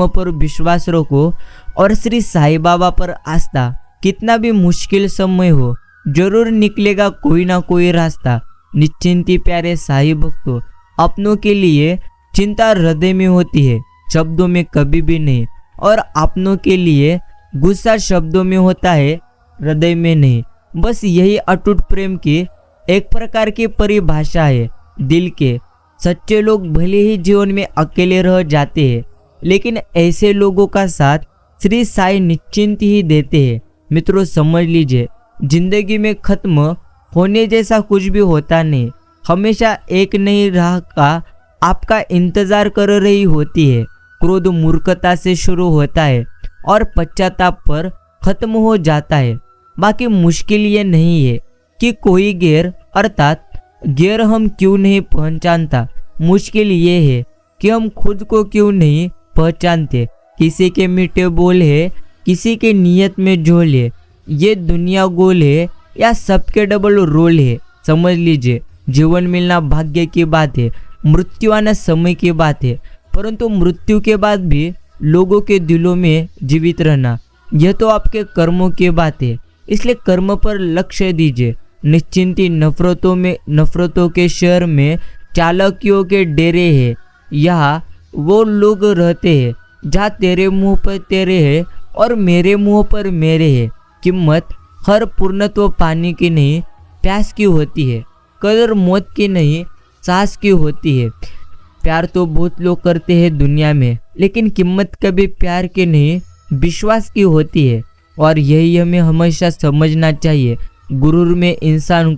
पर विश्वास रखो और श्री साईं बाबा पर आस्था। कितना भी मुश्किल समय हो, जरूर निकलेगा कोई ना कोई रास्ता। निश्चिंती प्यारे साईं भक्तों, अपनों के लिए चिंता हृदय में होती है, शब्दों में कभी भी नहीं। और अपनों के लिए गुस्सा शब्दों में होता है, हृदय में नहीं। बस यही अटूट प्रेम की एक प्रकार की परिभाषा है। दिल के सच्चे लोग भले ही जीवन में अकेले रह जाते हैं, लेकिन ऐसे लोगों का साथ श्री साईं निश्चिंत ही देते हैं। मित्रों, समझ लीजिए, जिंदगी में खत्म होने जैसा कुछ भी होता नहीं। हमेशा एक नई राह का आपका इंतजार कर रही होती है। क्रोध मूर्खता से शुरू होता है और पश्चाताप पर खत्म हो जाता है। बाकी मुश्किल ये नहीं है कि कोई गैर अर्थात गैर हम क्यों नहीं पहचानता, मुश्किल ये है कि हम खुद को क्यों नहीं पहचानते। किसी के मीठे बोल है, किसी के नियत में झोल है, ये दुनिया गोल है या सबके डबल रोल है। समझ लीजिए, जीवन मिलना भाग्य की बात है, मृत्यु आना समय की बात है, परंतु मृत्यु के बाद भी लोगों के दिलों में जीवित रहना, यह तो आपके कर्मों की बात है। इसलिए कर्म पर लक्ष्य दीजिए। निश्चिंती नफरतों के शहर में चालाकियों के डेरे हैं। यहाँ वो लोग रहते हैं जहाँ तेरे मुंह पर तेरे है और मेरे मुंह पर मेरे है। कीमत हर पूर्णत्व पानी की नहीं, प्यास की होती है। कदर मौत की नहीं, सांस की होती है। प्यार तो बहुत लोग करते हैं दुनिया में, लेकिन कीमत कभी प्यार की नहीं, विश्वास की होती है। और यही हमें हमेशा समझना चाहिए। गुरूर इंसान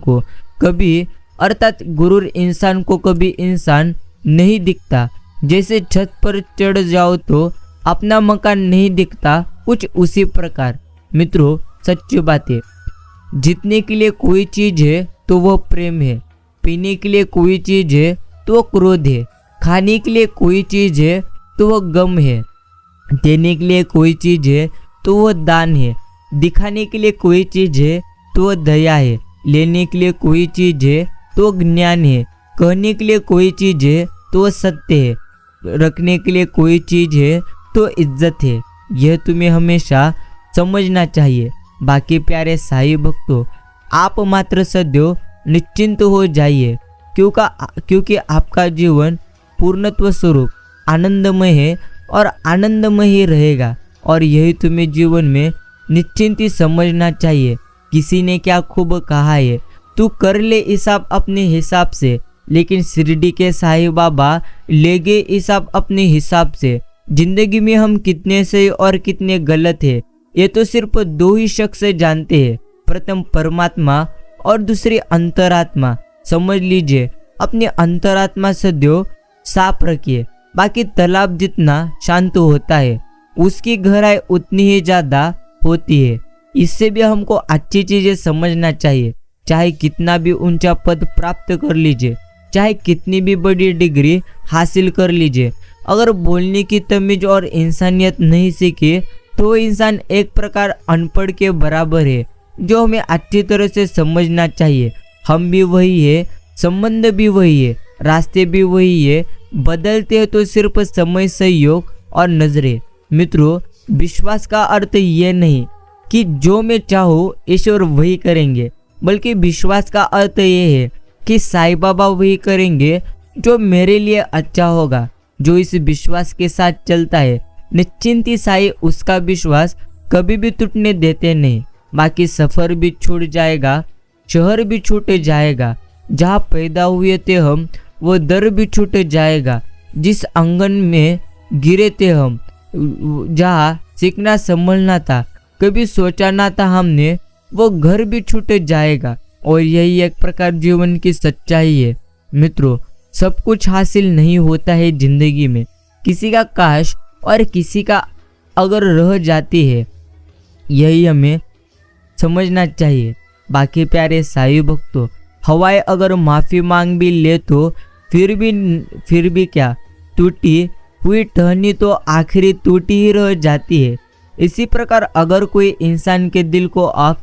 को कभी इंसान नहीं दिखता। जैसे छत पर चढ़ जाओ तो अपना मकान नहीं दिखता, कुछ उसी प्रकार। मित्रों, सच्ची बात है, जीतने के लिए कोई चीज है तो वह प्रेम है, पीने के लिए कोई चीज है तो वह क्रोध है, खाने के लिए कोई चीज है तो वह गम है, देने के लिए कोई चीज है तो वह दान है, दिखाने के लिए कोई चीज है तो वह दया है, लेने के लिए कोई चीज है तो वह ज्ञान है, कहने के लिए कोई चीज है तो वह सत्य है, रखने के लिए कोई चीज है तो इज्जत है। यह तुम्हें हमेशा समझना चाहिए। बाकी प्यारे साईं भक्तों, आप मात्र सदैव निश्चिंत हो जाइए, क्योंकि आपका जीवन पूर्णत्व स्वरूप आनंदमय है और आनंदमय ही रहेगा। और यही तुम्हें जीवन में निश्चिंती समझना चाहिए। किसी ने क्या खूब कहा है, तू कर ले हिसाब अपने हिसाब से, लेकिन शिरडी के साईं बाबा ले गए हिसाब अपने हिसाब से। जिंदगी में हम कितने सही और कितने गलत है, ये तो सिर्फ दो ही शख्स जानते हैं, प्रथम परमात्मा और दूसरी अंतरात्मा। समझ लीजिए, अपनी अंतरात्मा सदैव साफ रखिए। बाकी तालाब जितना शांत होता है, उसकी गहराई उतनी ही ज्यादा होती है। इससे भी हमको अच्छी चीजें समझना चाहिए। चाहे कितना भी ऊंचा पद प्राप्त कर लीजिए, चाहे कितनी भी बड़ी डिग्री हासिल कर लीजिए, अगर बोलने की तमीज और इंसानियत नहीं सीखे तो इंसान एक प्रकार अनपढ़ के बराबर है, जो हमें अच्छी तरह से समझना चाहिए। हम भी वही है, संबंध भी वही है, रास्ते भी वही है, बदलते हैं तो सिर्फ समय, सहयोग और नजरें। मित्रों, विश्वास का अर्थ ये नहीं कि जो मैं चाहूँ ईश्वर वही करेंगे, बल्कि विश्वास का अर्थ ये है कि साईं बाबा वही करेंगे जो मेरे लिए अच्छा होगा। जो इस विश्वास के साथ चलता है, निश्चिंती साईं उसका विश्वास कभी भी टूटने देते नहीं। बाकी सफर भी छूट जाएगा, शहर भी छूट जाएगा, जहाँ पैदा हुए थे हम वो दर भी छूट जाएगा, जिस आंगन में गिरे थे हम, जहाँ सीखना संभलना था, कभी सोचा ना था हमने, वो घर भी छूट जाएगा। और यही एक प्रकार जीवन की सच्चाई है। मित्रों, सब कुछ हासिल नहीं होता है जिंदगी में, किसी का काश और किसी का अगर रह जाती है, यही हमें समझना चाहिए। बाकी प्यारे साईं भक्तों, हवाएं अगर माफ़ी मांग भी ले तो फिर भी क्या, टूटी हुई टहनी तो आखिरी टूटी ही रह जाती है। इसी प्रकार अगर कोई इंसान के दिल को आप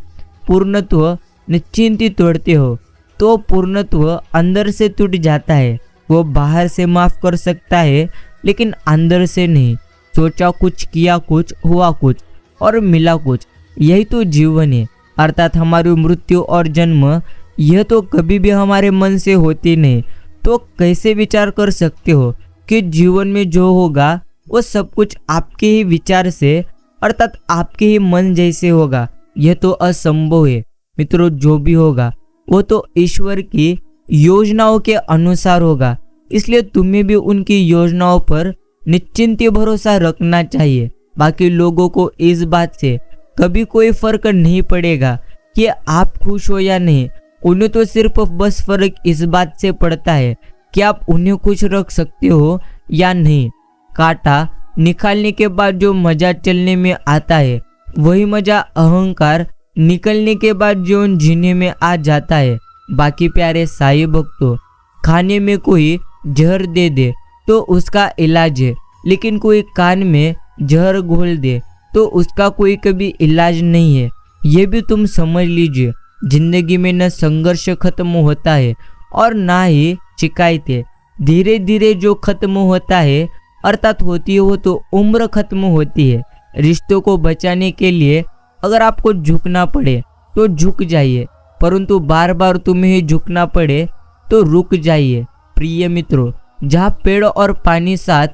पूर्णत्व निश्चिंती तोड़ते हो तो पूर्णत्व अंदर से टूट जाता है। वो बाहर से माफ़ कर सकता है लेकिन अंदर से नहीं। सोचा कुछ, किया कुछ, हुआ कुछ और मिला कुछ, यही तो जीवन है। अर्थात हमारी मृत्यु और जन्म यह तो कभी भी हमारे मन से होती नहीं। तो कैसे विचार कर सकते हो कि जीवन में जो होगा वो सब कुछ आपके ही विचार से अर्थात आपके ही मन जैसे होगा? यह तो असंभव है। मित्रों, जो भी होगा वो तो ईश्वर की योजनाओं के अनुसार होगा। इसलिए तुम्हें भी उनकी योजनाओं पर निश्चिंत भरोसा रखना चाहिए। बाकी लोगों को इस बात से कभी कोई फर्क नहीं पड़ेगा कि आप खुश हो या नहीं। उन्हें तो सिर्फ बस फर्क इस बात से पड़ता है कि आप उन्हें खुश रख सकते हो या नहीं। कांटा निकालने के बाद जो मजा चलने में आता है, वही मजा अहंकार निकलने के बाद जीवन जीने में आ जाता है। बाकी प्यारे साईं भक्तों, खाने में कोई जहर दे दे तो उसका इलाज है, लेकिन कोई कान में जहर घोल दे तो उसका कोई कभी इलाज नहीं है। ये भी तुम समझ लीजिए। जिंदगी में न संघर्ष खत्म होता है और ना ही शिकायतें। धीरे धीरे जो खत्म होता है अर्थात होती है वो तो उम्र खत्म होती है। रिश्तों को बचाने के लिए अगर आपको झुकना पड़े तो झुक जाइए, परंतु बार बार तुम्हें झुकना पड़े तो रुक जाइए। प्रिय मित्रों, जहाँ पेड़ और पानी साथ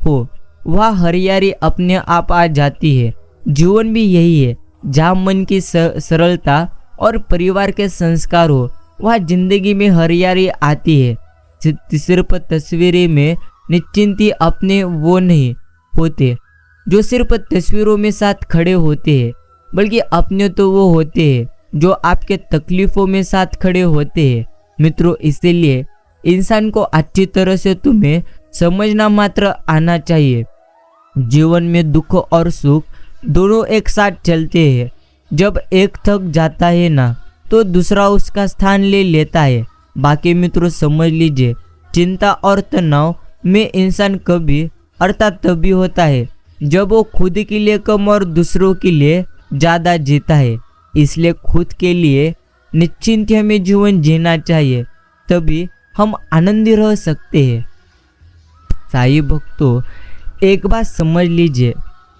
हो वहाँ हरियाली अपने आप आ जाती है। जीवन भी यही है। जहाँ मन की सरलता और परिवार के संस्कार हो वहाँ जिंदगी में हरियाली आती है। सिर्फ तस्वीरें में निश्चिंती अपने वो नहीं होते जो सिर्फ तस्वीरों में साथ खड़े होते हैं, बल्कि अपने तो वो होते हैं जो आपके तकलीफों में साथ खड़े होते हैं। मित्रों, इसीलिए इंसान को अच्छी तरह से तुम्हें समझना मात्र आना चाहिए। जीवन में दुख और सुख दोनों एक साथ चलते हैं। जब एक थक जाता है ना तो दूसरा उसका स्थान ले लेता है। बाकी मित्रों, समझ लीजिए, चिंता और तनाव में इंसान कभी अर्थात तभी होता है जब वो खुद के लिए कम और दूसरों के लिए ज़्यादा जीता है। इसलिए खुद के लिए निश्चिंत हमें जीवन जीना चाहिए, तभी हम आनंदी रह सकते हैं। साईं भक्तों, एक बात समझ लीजिए,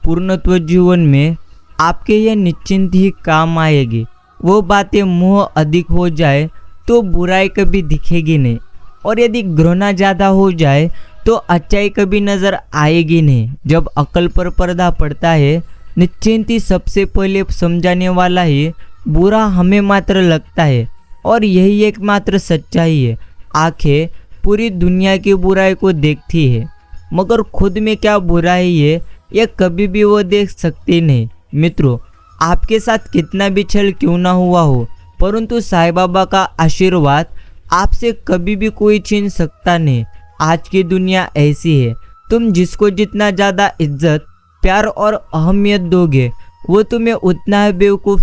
पूर्णत्व जीवन में आपके यह निश्चिंत ही काम आएगी। वो बातें मोह अधिक हो जाए तो बुराई कभी दिखेगी नहीं, और यदि घृणा ज़्यादा हो जाए तो अच्छाई कभी नज़र आएगी नहीं। जब अकल पर पर्दा पड़ता है, निश्चिंती सबसे पहले समझाने वाला ही बुरा हमें मात्र लगता है, और यही एकमात्र सच्चाई है। आंखें पूरी दुनिया की बुराई को देखती है, मगर खुद में क्या बुराई है यह कभी भी वो देख सकती नहीं। मित्रों, आपके साथ कितना भी छल क्यों ना हुआ हो, परंतु साईं बाबा का आशीर्वाद आपसे कभी भी कोई छीन सकता नहीं। आज की दुनिया ऐसी है, तुम जिसको जितना ज़्यादा इज्जत, प्यार और अहमियत दोगे वो तुम्हें उतना ही बेवकूफ़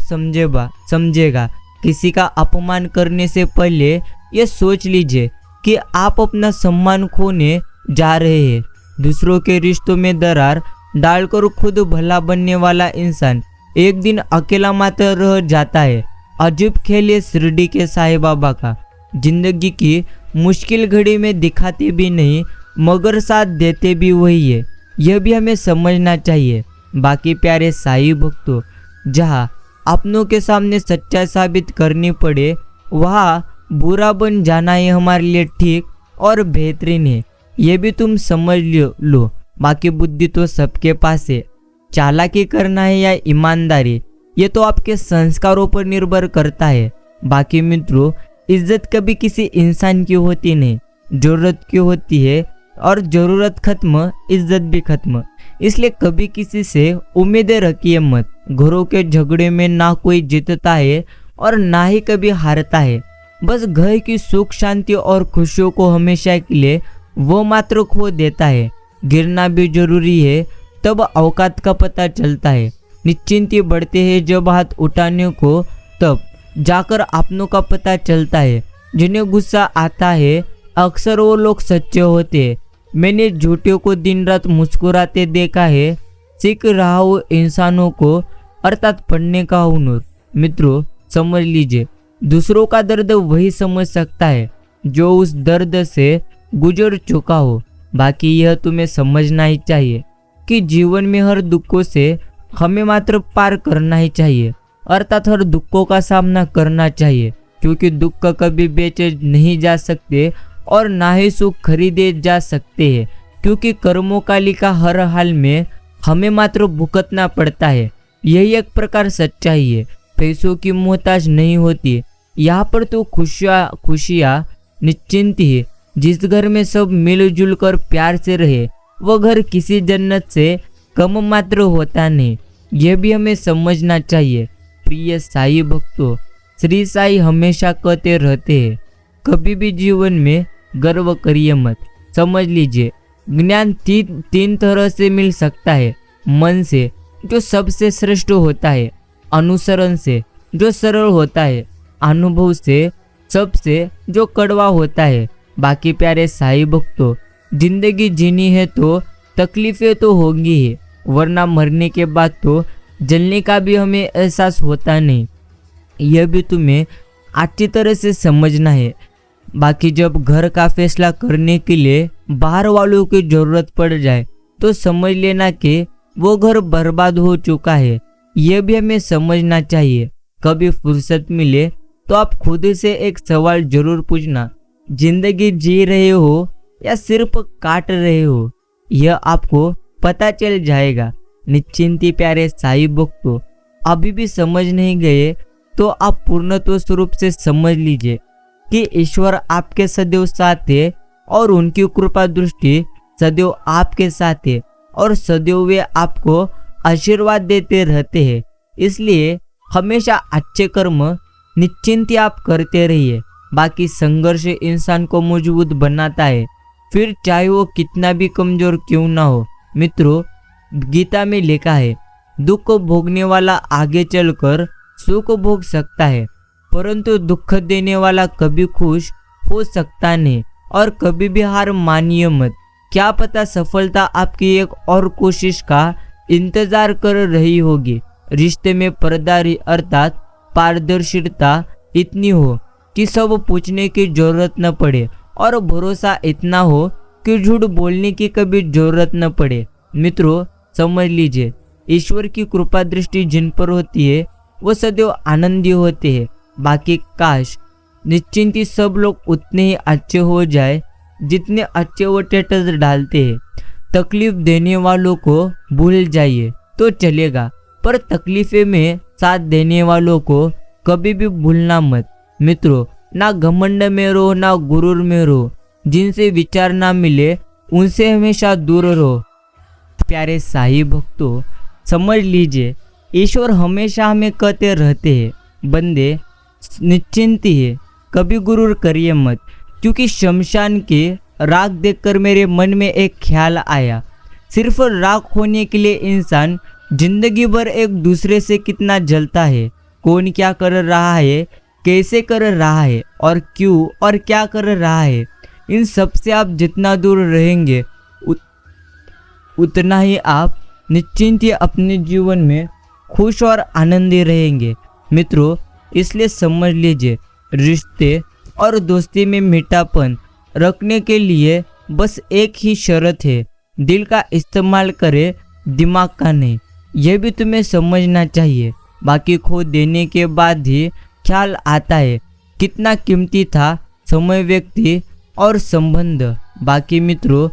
समझेगा। किसी का अपमान करने से पहले ये सोच लीजिए कि आप अपना सम्मान खोने जा रहे हैं। दूसरों के रिश्तों में दरार डालकर खुद भला बनने वाला इंसान एक दिन अकेला मात्र रह जाता है। अजीब खेल है शिरडी के साईं बाबा का। जिंदगी की मुश्किल घड़ी में दिखाते भी नहीं मगर साथ देते भी वही है, यह भी हमें समझना चाहिए। बाकी प्यारे साईं भक्तों, जहाँ अपनों के सामने सच्चाई साबित करनी पड़े वहाँ बुरा बन जाना ही हमारे लिए ठीक और बेहतरीन है, ये भी तुम समझ लो। बाकी बुद्धि तो सबके पास है। चालाकी करना है या ईमानदारी, ये तो आपके संस्कारों पर निर्भर करता है। बाकी मित्रों, इज्जत कभी किसी इंसान की होती नहीं, जरूरत की होती है, और जरूरत खत्म इज्जत भी खत्म। इसलिए कभी किसी से उम्मीदें रखिए मत। घरों के झगड़े में ना कोई जीतता है और ना ही कभी हारता है। बस घर की सुख शांति और खुशियों को हमेशा के लिए वो मात्र खो देता है। गिरना भी जरूरी है, तब औकात का पता चलता है। निश्चिंती बढ़ते हैं जब हाथ उठाने को, तब जाकर अपनों का पता चलता है। जिन्हें गुस्सा आता है अक्सर वो लोग सच्चे होते हैं। मैंने झूठों को दिन रात मुस्कुराते देखा है। सीख रहा हूँ इंसानों को, अर्थात पढ़ने का हुनर। मित्रों, समझ लीजिए, दूसरों का दर्द वही समझ सकता है जो उस दर्द से गुजर चुका हो। बाकी यह तुम्हें समझना ही चाहिए कि जीवन में हर दुखों से हमें मात्र पार करना ही चाहिए, अर्थात हर दुखों का सामना करना चाहिए, क्योंकि दुख कभी बेचे नहीं जा सकते और ना ही सुख खरीदे जा सकते हैं, क्योंकि कर्मों का लिखा हर हाल में हमें मात्र भुगतना पड़ता है। यही एक प्रकार सच्चाई है। पैसों की मोहताज नहीं होती। यहाँ पर तो खुशियाँ निश्चिंत है। जिस घर में सब मिलजुल कर प्यार से रहे, वो घर किसी जन्नत से कम मात्र होता नहीं। यह भी हमें समझना चाहिए। प्रिय साई भक्तों, श्री साई हमेशा कहते रहते हैं, कभी भी जीवन में गर्व करिए मत। समझ लीजिए, ज्ञान तीन तरह से मिल सकता है। मन से, जो सबसे श्रेष्ठ होता है, अनुसरण से, जो सरल होता है, अनुभव से, सबसे, जो कड़वा होता है। बाकी प्यारे साई भक्तों, जिंदगी जीनी है तो तकलीफें तो होंगी ही, वरना मरने के बाद तो जलने का भी हमें एहसास होता नहीं। यह भी तुम्हें अच्छी तरह से समझना है। बाकी जब घर का फैसला करने के लिए बाहर वालों की जरूरत पड़ जाए तो समझ लेना कि वो घर बर्बाद हो चुका है। यह भी हमें समझना चाहिए। कभी फुर्सत मिले तो आप खुद से एक सवाल जरूर पूछना, जिंदगी जी रहे हो या सिर्फ काट रहे हो? यह आपको पता चल जाएगा। निश्चिंती प्यारे साई भक्तों, अभी भी समझ नहीं गए तो आप पूर्णत्व स्वरूप से समझ लीजिए कि ईश्वर आपके सदैव साथ है और उनकी कृपा दृष्टि सदैव आपके साथ है और सदैव वे आपको आशीर्वाद देते रहते हैं। इसलिए हमेशा अच्छे कर्म निश्चिंती आप करते रहिए। बाकी संघर्ष इंसान को मजबूत बनाता है, फिर चाहे वो कितना भी कमजोर क्यों ना हो। मित्रों, गीता में लिखा है, दुख को भोगने वाला आगे चलकर सुख भोग सकता है, परंतु दुख देने वाला कभी खुश हो सकता नहीं। और कभी भी हार मानिए मत। क्या पता सफलता आपकी एक और कोशिश का इंतजार कर रही होगी। रिश्ते में पर्दारी अर्थात पारदर्शिता इतनी हो कि सब पूछने की जरूरत न पड़े और भरोसा इतना हो कि झूठ बोलने की कभी जरूरत न पड़े। मित्रों, समझ लीजिए, ईश्वर की कृपा दृष्टि जिन पर होती है वो सदैव आनंदी होते हैं। बाकी काश निश्चिंती सब लोग उतने ही अच्छे हो जाए जितने अच्छे वो स्टेटस डालते हैं। तकलीफ देने वालों को भूल जाइए तो चलेगा, पर तकलीफे में साथ देने वालों को कभी भी भूलना मत। मित्रों, ना घमंड में रहो ना गुरूर में रहो। जिनसे विचार ना मिले उनसे हमेशा दूर रहो। प्यारे साई भक्तों, समझ लीजिए, ईश्वर हमेशा हमें कहते रहते हैं, बंदे निश्चिंती है, कभी गुरूर करिए मत। क्योंकि शमशान के राख देखकर मेरे मन में एक ख्याल आया, सिर्फ राख होने के लिए इंसान जिंदगी भर एक दूसरे से कितना जलता है। कौन क्या कर रहा है, कैसे कर रहा है और क्यों और क्या कर रहा है, इन सब से आप जितना दूर रहेंगे उतना ही आप निश्चिंत अपने जीवन में खुश और आनंदी रहेंगे। मित्रों, इसलिए समझ लीजिए, रिश्ते और दोस्ती में मीठापन रखने के लिए बस एक ही शर्त है, दिल का इस्तेमाल करे, दिमाग का नहीं। यह भी तुम्हें समझना चाहिए। बाकी खो देने के बाद ही ख्याल आता है कितना कीमती था समय, व्यक्ति और संबंध। बाकी मित्रों,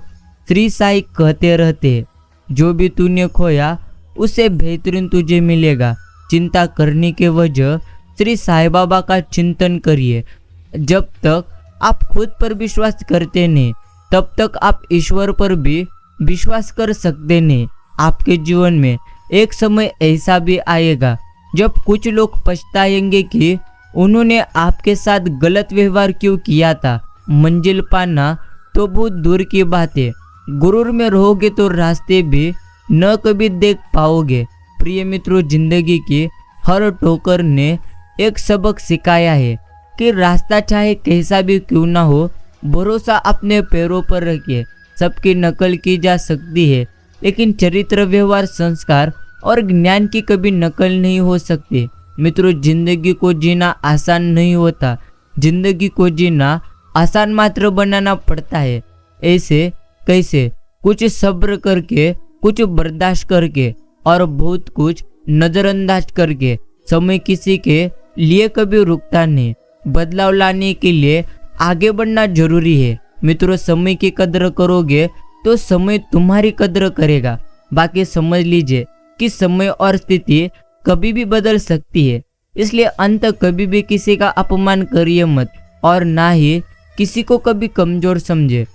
श्री साई कहते रहते, जो भी तूने खोया उससे बेहतरीन तुझे मिलेगा। चिंता करने के वजह श्री साई बाबा का चिंतन करिए। जब तक आप खुद पर विश्वास करते नहीं, तब तक आप ईश्वर पर भी विश्वास कर सकते नहीं। आपके जीवन में एक समय ऐसा भी आएगा जब कुछ लोग पछताएंगे कि उन्होंने आपके साथ गलत व्यवहार क्यों किया था। मंजिल पाना तो बहुत दूर की बात है, गुरूर में रहोगे तो रास्ते भी न कभी देख पाओगे। प्रिय मित्रों, जिंदगी की हर ठोकर ने एक सबक सिखाया है कि रास्ता चाहे कैसा भी क्यों ना हो, भरोसा अपने पैरों पर रखिए। सबकी नकल की जा सकती है, लेकिन चरित्र, व्यवहार, संस्कार और ज्ञान की कभी नकल नहीं हो सकती। मित्रों, जिंदगी को जीना आसान नहीं होता, जिंदगी को जीना आसान मात्र बनाना पड़ता है। ऐसे कैसे? कुछ सब्र करके, कुछ बर्दाश्त करके और बहुत कुछ नजरअंदाज करके। समय किसी के लिए कभी रुकता नहीं। बदलाव लाने के लिए आगे बढ़ना जरूरी है। मित्रों, समय की कदर करोगे तो समय तुम्हारी कदर करेगा। बाकी समझ लीजिए कि समय और स्थिति कभी भी बदल सकती है, इसलिए अंत कभी भी किसी का अपमान करिए मत और ना ही किसी को कभी कमजोर समझे।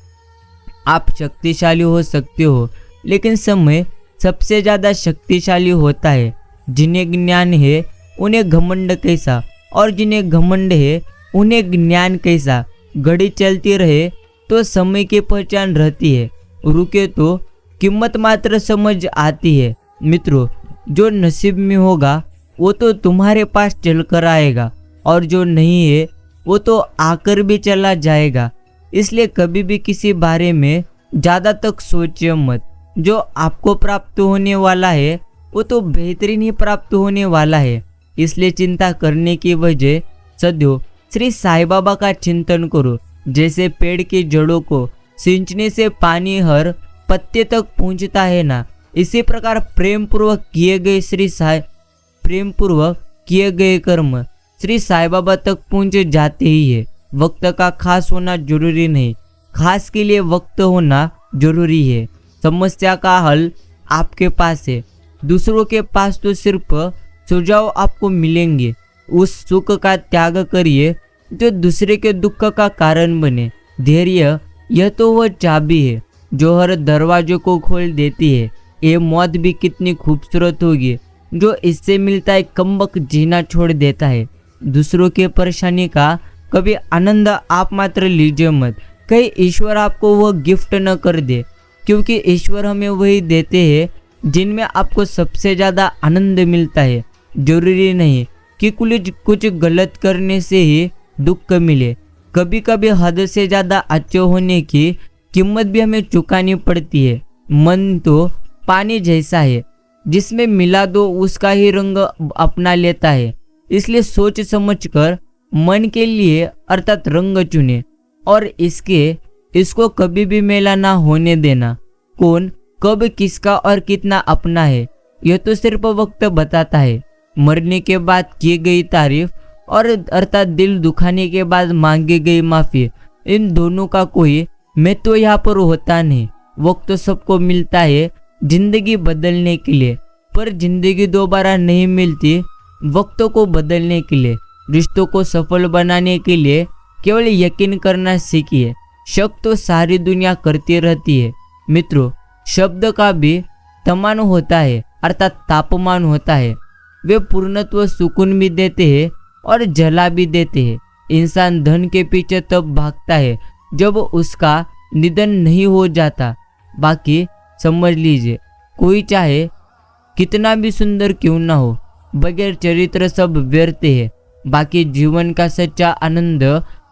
आप शक्तिशाली हो सकते हो, लेकिन समय सबसे ज्यादा शक्तिशाली होता है। जिन्हें ज्ञान है उन्हें घमंड कैसा, और जिन्हें घमंड है उन्हें ज्ञान कैसा। घड़ी चलती रहे तो समय की पहचान रहती है, रुके तो कीमत मात्र समझ आती है। मित्रों, जो नसीब में होगा वो तो तुम्हारे पास चलकर आएगा, और जो नहीं है वो तो आकर भी चला जाएगा। इसलिए कभी भी किसी बारे में ज़्यादा तक सोचिए मत। जो आपको प्राप्त होने वाला है वो तो बेहतरीन ही प्राप्त होने वाला है। इसलिए चिंता करने की वजह सदैव श्री साईं बाबा का चिंतन करो। जैसे पेड़ की जड़ों को सिंचने से पानी हर पत्ते तक पहुंचता है ना, इसी प्रकार प्रेम पूर्वक किए गए कर्म श्री साईं बाबा तक पहुंच जाते ही है। वक्त का खास होना जरूरी नहीं, खास के लिए वक्त होना जरूरी है। समस्या का हल आपके पास है, दूसरों के पास तो सिर्फ सुझाव आपको मिलेंगे। उस सुख का त्याग करिए जो दूसरे के दुख का कारण बने। धैर्य यह तो वह चाबी है जो हर दरवाजे को खोल देती है। ये मौत भी कितनी खूबसूरत होगी जो इससे मिलता है कमबख्त जीना छोड़ देता है। दूसरों की परेशानी का कभी आनंद आप मात्र लीजिए मत, कहीं ईश्वर आपको वह गिफ्ट न कर दे, क्योंकि ईश्वर हमें वही देते हैं जिनमें आपको सबसे ज़्यादा आनंद मिलता है। जरूरी नहीं कि कुछ गलत करने से ही दुख मिले, कभी कभी हद से ज़्यादा अच्छे होने की कीमत भी हमें चुकानी पड़ती है। मन तो पानी जैसा है, जिसमें मिला दो उसका ही रंग अपना लेता है। इसलिए सोच समझकर मन के लिए अर्थात रंग चुने और इसको कभी भी मेला ना होने देना। कौन कब किसका और कितना अपना है यह तो सिर्फ वक्त बताता है। मरने के बाद की गई तारीफ और अर्थात दिल दुखाने के बाद मांगी गई माफी, इन दोनों का कोई मैं तो यहाँ पर होता नहीं। वक्त तो सबको मिलता है जिंदगी बदलने के लिए, पर जिंदगी दोबारा नहीं मिलती वक्तों को बदलने के लिए। रिश्तों को सफल बनाने के लिए केवल यकीन करना सीखिए। शक तो सारी दुनिया करती रहती है। मित्रों, शब्द का भी तमान होता है अर्थात तापमान होता है। वे पूर्णत्व सुकून भी देते हैं और जला भी देते हैं। इंसान धन के पीछे तब भागता है जब उसका निधन नहीं हो जाता। बाकी समझ लीजिए, कोई चाहे कितना भी सुंदर क्यों ना हो, बगैर चरित्र सब व्यर्थ है। बाकी जीवन का सच्चा आनंद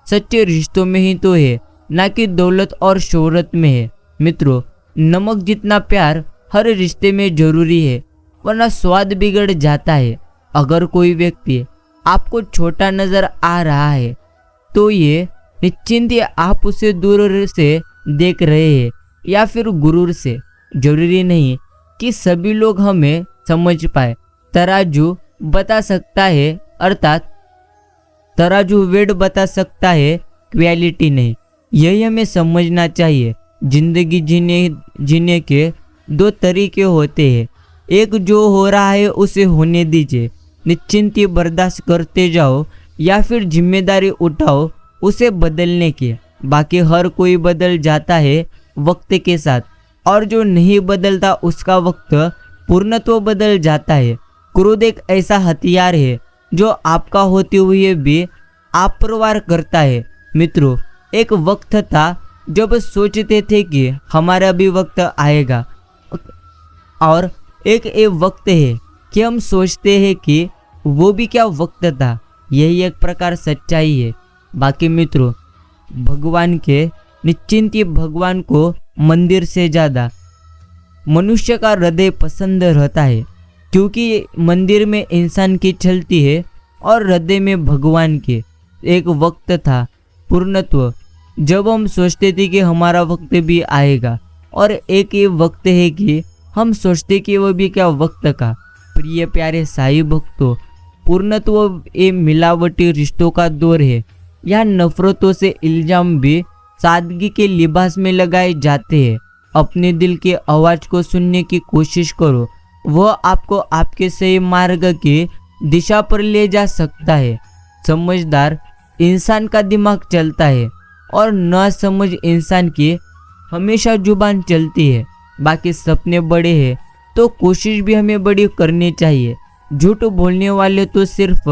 सच्चे रिश्तों में ही तो है, ना कि दौलत और शोहरत में है। मित्रों, नमक जितना प्यार हर रिश्ते में जरूरी है, वरना स्वाद बिगड़ जाता है। अगर कोई व्यक्ति आपको छोटा नजर आ रहा है तो ये निश्चिंत है आप उसे दूर से देख रहे हैं या फिर गुरूर से। जरूरी नहीं कि सभी लोग हमें समझ पाए। तराजू बता सकता है अर्थात तराजू वेट बता सकता है, क्वालिटी नहीं। यही हमें समझना चाहिए। जिंदगी जीने के दो तरीके होते हैं, एक जो हो रहा है उसे होने दीजिए, निश्चिंत बर्दाश्त करते जाओ, या फिर जिम्मेदारी उठाओ उसे बदलने की। बाकी हर कोई बदल जाता है वक्त के साथ, और जो नहीं बदलता उसका वक्त पूर्णत्व बदल जाता है। क्रोध एक ऐसा हथियार है जो आपका होते हुए भी आप परवार करता है। मित्रों, एक वक्त था जब सोचते थे कि हमारा भी वक्त आएगा, और एक ये वक्त है कि हम सोचते हैं कि वो भी क्या वक्त था। यही एक प्रकार सच्चाई है। बाकी मित्रों, भगवान के निश्चिंत भगवान को मंदिर से ज़्यादा मनुष्य का हृदय पसंद रहता है, क्योंकि मंदिर में इंसान की चलती है और हृदय में भगवान के। एक वक्त था पूर्णत्व जब हम सोचते थे कि हमारा वक्त भी आएगा, और एक ये वक्त है कि हम सोचते कि वो भी क्या वक्त का। प्रिय प्यारे साईं भक्तों, पूर्णत्व ये मिलावटी रिश्तों का दौर है। यहाँ नफरतों से इल्जाम भी सादगी के लिबास में लगाए जाते हैं। अपने दिल के आवाज़ को सुनने की कोशिश करो, वह आपको आपके सही मार्ग की दिशा पर ले जा सकता है। समझदार इंसान का दिमाग चलता है और नासमझ इंसान की हमेशा जुबान चलती है। बाकी सपने बड़े हैं तो कोशिश भी हमें बड़ी करनी चाहिए। झूठ बोलने वाले तो सिर्फ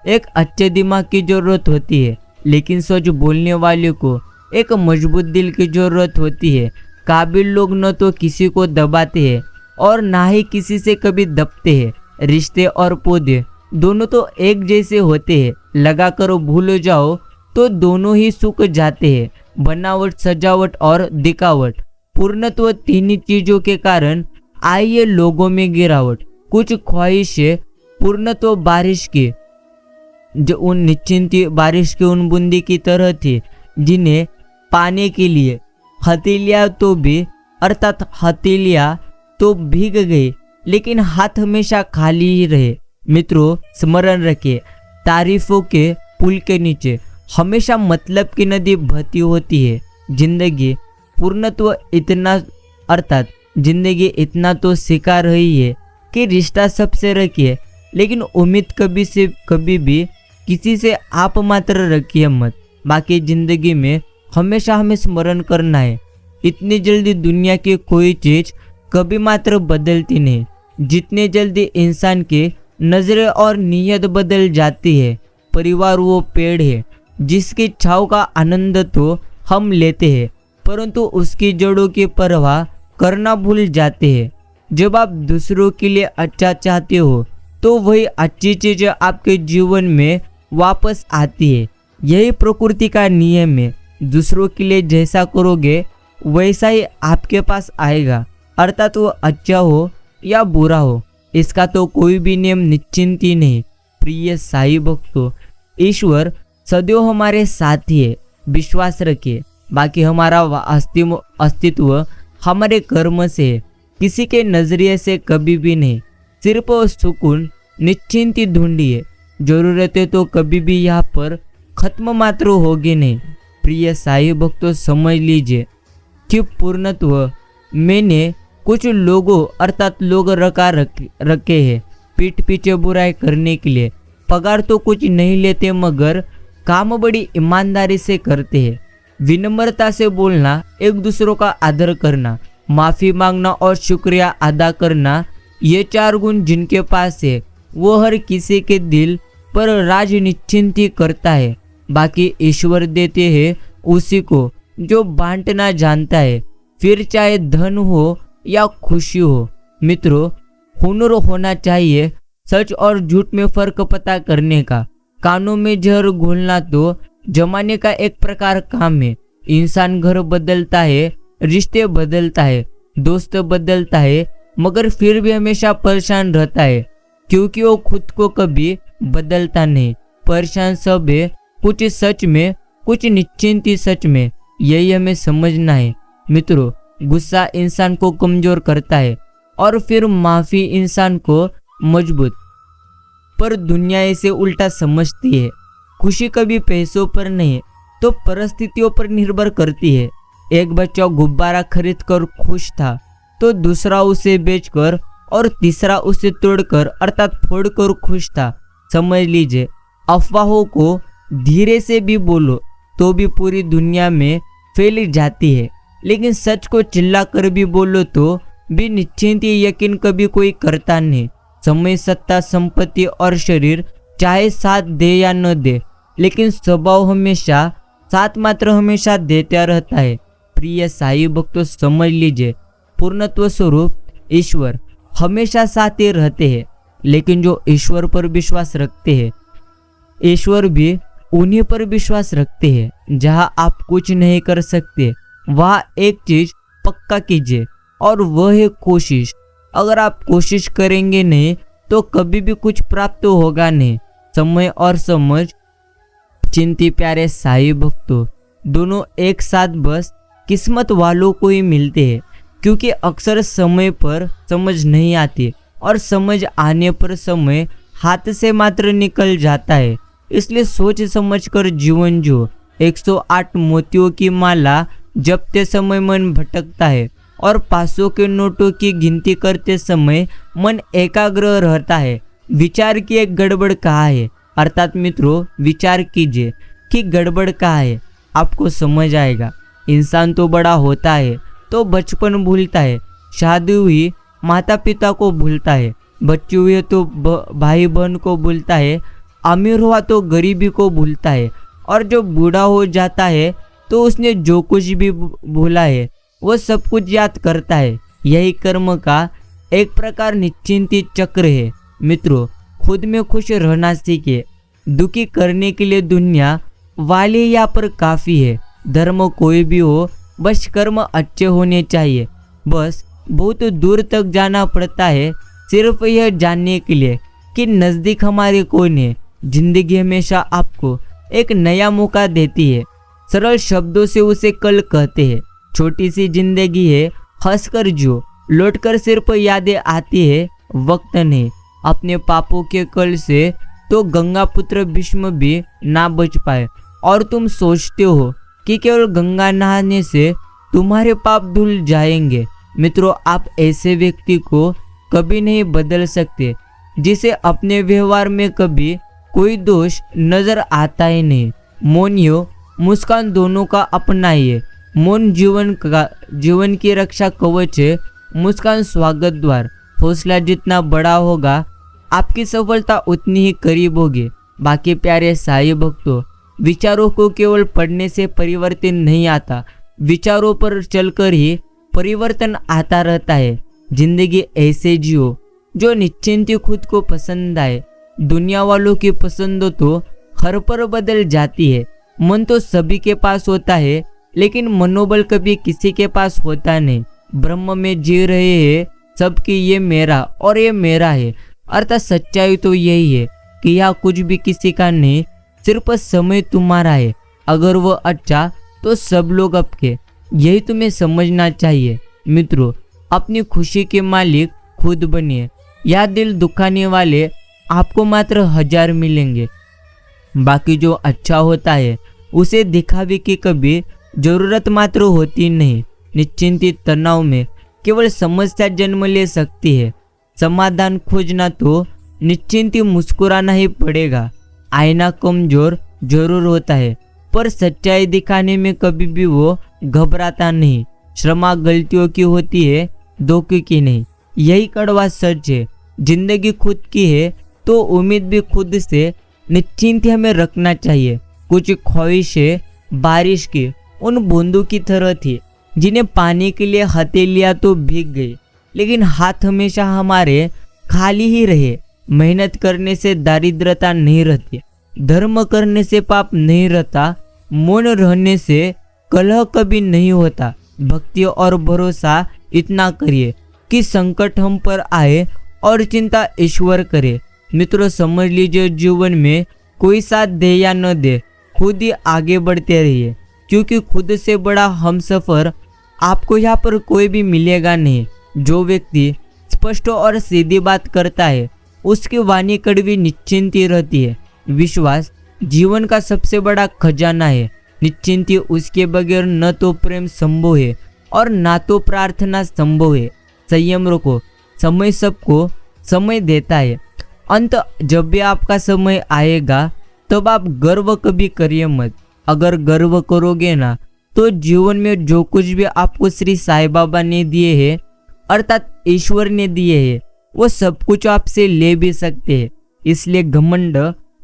एक अच्छे दिमाग की ज़रूरत होती है, लेकिन सच बोलने वाले को एक मजबूत दिल की ज़रूरत होती है। काबिल लोग न तो किसी को दबाते हैं और ना ही किसी से कभी दबते हैं। रिश्ते और पौधे दोनों तो एक जैसे होते हैं, लगाकर भूल जाओ तो दोनों ही सूख जाते हैं। बनावट, सजावट और दिखावट, पूर्णत्व, तीन चीजों के कारण आई है लोगों में गिरावट। कुछ ख्वाहिशें पूर्णत्व बारिश की, जो उन निश्चिंत बारिश की उन बूंदी की तरह थी जिन्हें पाने के लिए हथेलियाँ तो भी, अर्थात हथेलियाँ तो भीग गई, लेकिन हाथ हमेशा खाली ही रहे। मित्रों, स्मरण रखिए, तारीफों के पुल के नीचे हमेशा मतलब की नदी बहती होती है। जिंदगी पूर्णत्व इतना, अर्थात जिंदगी इतना तो सिखा रही है कि रिश्ता सबसे रखिए, लेकिन उम्मीद कभी से कभी भी किसी से आप मात्र रखिए मत। बाकी जिंदगी में हमेशा हमें स्मरण करना है, इतनी जल्दी दुनिया की कोई चीज़ कभी मात्र बदलती नहीं, जितने जल्दी इंसान की नज़रें और नीयत बदल जाती है। परिवार वो पेड़ है जिसकी छाँव का आनंद तो हम लेते हैं, परंतु उसकी जड़ों की परवाह करना भूल जाते हैं। जब आप दूसरों के लिए अच्छा चाहते हो तो वही अच्छी चीज़ें आपके जीवन में वापस आती है। यही प्रकृति का नियम है। दूसरों के लिए जैसा करोगे वैसा ही आपके पास आएगा, अर्थात वो अच्छा हो या बुरा हो, इसका तो कोई भी नियम निश्चिंत ही नहीं। प्रिय साईं भक्तों, ईश्वर सदैव हमारे साथ ही है, विश्वास रखिए। बाकी हमारा अस्तित्व हमारे कर्म से है, किसी के नजरिए से कभी भी नहीं। सिर्फ सुकून निश्चिंत ढूंढिए, जरूरतें तो कभी भी यहाँ पर खत्म मात्र होगी नहीं। प्रिय साईं भक्तों, समझ लीजिए कि पूर्णत्व मैंने कुछ लोगों, अर्थात लोग रखे हैं पीठ पीछे बुराई करने के लिए। पगार तो कुछ नहीं लेते मगर काम बड़ी ईमानदारी से करते हैं। विनम्रता से बोलना, एक दूसरों का आदर करना, माफ़ी मांगना और शुक्रिया अदा करना, ये चार गुण जिनके पास है वो हर किसी के दिल पर राज निश्चिंत ही करता है। बाकी ईश्वर देते हैं उसी को जो बांटना जानता है, फिर चाहे धन हो या खुशी हो। मित्रों, हुनर होना चाहिए सच और झूठ में फर्क पता करने का। कानों में जहर घोलना तो जमाने का एक प्रकार काम है। इंसान घर बदलता है, रिश्ते बदलता है, दोस्त बदलता है, मगर फिर भी हमेशा परेशान रहता है, क्योंकि वो खुद को कभी बदलता नहीं। परेशान सब है, कुछ सच में, कुछ निश्चिंत ही सच में, यही हमें समझना है। मित्रों, गुस्सा इंसान को कमजोर करता है और फिर माफी इंसान को मजबूत, पर दुनिया इसे उल्टा समझती है। खुशी कभी पैसों पर नहीं तो परिस्थितियों पर निर्भर करती है। एक बच्चा गुब्बारा खरीद कर खुश था तो दूसरा उसे बेचकर और तीसरा उसे तोड़कर, अर्थात फोड़कर खुश था। समझ लीजिए, अफवाहों को धीरे से भी बोलो तो भी पूरी दुनिया में फैल जाती है, लेकिन सच को चिल्लाकर भी बोलो तो भी निश्चिंत यकीन कभी कोई करता नहीं। समय, सत्ता, संपत्ति और शरीर चाहे साथ दे या न दे, लेकिन स्वभाव हमेशा साथ मात्र हमेशा देता रहता है। प्रिय साई भक्तों, समझ लीजिए, पूर्णत्व स्वरूप ईश्वर हमेशा साथ ही रहते हैं, लेकिन जो ईश्वर पर विश्वास रखते हैं, ईश्वर भी उन्हीं पर विश्वास रखते हैं। जहां आप कुछ नहीं कर सकते, वहां एक चीज पक्का कीजिए, और वह है कोशिश। अगर आप कोशिश करेंगे नहीं तो कभी भी कुछ प्राप्त होगा नहीं। समय और समझ, चिंती प्यारे साई भक्तों, दोनों एक साथ बस किस्मत वालों को ही मिलते हैं, क्योंकि अक्सर समय पर समझ नहीं आती और समझ आने पर समय हाथ से मात्र निकल जाता है। इसलिए सोच समझकर जीवन जो 108 मोतियों की माला जपते समय मन भटकता है और 500 के नोटों की गिनती करते समय मन एकाग्र रहता है। विचार की एक गड़बड़ कहाँ है, अर्थात मित्रों विचार कीजिए कि गड़बड़ कहाँ है, आपको समझ आएगा। इंसान तो बड़ा होता है तो बचपन भूलता है, शादी हुई माता पिता को भूलता है, बच्चे हुए तो भाई बहन को भूलता है, अमीर हुआ तो गरीबी को भूलता है, और जो बूढ़ा हो जाता है तो उसने जो कुछ भी भूला है वो सब कुछ याद करता है। यही कर्म का एक प्रकार निश्चिंती चक्र है। मित्रों, खुद में खुश रहना सीखे। दुखी करने के लिए दुनिया वाले यहाँ पर काफ़ी है। धर्म कोई भी हो, बस कर्म अच्छे होने चाहिए। बस बहुत दूर तक जाना पड़ता है सिर्फ यह जानने के लिए कि नज़दीक हमारे कौन है। जिंदगी हमेशा आपको एक नया मौका देती है। सरल शब्दों से उसे कल कहते हैं। छोटी सी जिंदगी है, हंसकर जो लौटकर सिर्फ यादें आती है, वक्त नहीं। अपने पापों के कल से तो गंगा पुत्र भीष्म भी ना बच पाए, और तुम सोचते हो कि केवल गंगा नहाने से तुम्हारे पाप धुल जाएंगे। मित्रों, आप ऐसे व्यक्ति को कभी नहीं बदल सकते जिसे अपने व्यवहार में कभी कोई दोष नजर आता ही नहीं। मौन हो मुस्कान दोनों का अपना ही है। मौन जीवन की रक्षा कवच है, मुस्कान स्वागत द्वार। हौसला जितना बड़ा होगा आपकी सफलता उतनी ही करीब होगी। बाकी प्यारे साई भक्तों, विचारों को केवल पढ़ने से परिवर्तन नहीं आता, विचारों पर चलकर ही परिवर्तन आता रहता है। जिंदगी ऐसे जियो जो निश्चिंत खुद को पसंद आए। दुनिया वालों की पसंद तो हर पर बदल जाती है। मन तो सभी के पास होता है, लेकिन मनोबल कभी किसी के पास होता नहीं। ब्रह्म में जी रहे हैं सबकी, ये मेरा और ये मेरा है। अर्थात सच्चाई तो यही है कि यहाँ कुछ भी किसी का नहीं, सिर्फ समय तुम्हारा है। अगर वो अच्छा तो सब लोग आपके। यही तुम्हें समझना चाहिए। मित्रों, अपनी खुशी के मालिक खुद बनिए। यह दिल दुखाने वाले आपको मात्र 1000 मिलेंगे। बाकी जो अच्छा होता है उसे दिखावे की कभी जरूरत मात्र होती नहीं। निश्चिंतित तनाव में केवल समस्या जन्म ले सकती है। समाधान खोजना तो निश्चिंत मुस्कुराना ही पड़ेगा। आईना कमजोर जरूर होता है, पर सच्चाई दिखाने में कभी भी वो घबराता नहीं। श्रमा गलतियों की होती है, धोखे की नहीं। यही कड़वा सच है। जिंदगी खुद की है तो उम्मीद भी खुद से निश्चिंत हमें रखना चाहिए। कुछ ख्वाहिशें बारिश की उन बूंदों की तरह थी जिन्हें पानी के लिए हथेलियां तो भीग गई, लेकिन हाथ हमेशा हमारे खाली ही रहे। मेहनत करने से दारिद्रता नहीं रहती, धर्म करने से पाप नहीं रहता, मौन रहने से कलह कभी नहीं होता। भक्ति और भरोसा इतना करिए कि संकट हम पर आए और चिंता ईश्वर करे। मित्रों, समझ लीजिए, जीवन में कोई साथ दे या न दे, खुद ही आगे बढ़ते रहिए, क्योंकि खुद से बड़ा हमसफर आपको यहाँ पर कोई भी मिलेगा नहीं। जो व्यक्ति स्पष्ट और सीधी बात करता है उसकी वाणी कड़वी निश्चिंती रहती है। विश्वास जीवन का सबसे बड़ा खजाना है। निश्चिंती उसके बगैर न तो प्रेम संभव है और ना तो प्रार्थना संभव है। संयम रखो, समय सबको समय देता है। अंत जब भी आपका समय आएगा तब आप गर्व कभी करिए मत। अगर गर्व करोगे ना तो जीवन में जो कुछ भी आपको श्री साईं बाबा ने दिए हैं, अर्थात ईश्वर ने दिए हैं, वो सब कुछ आपसे ले भी सकते हैं। इसलिए घमंड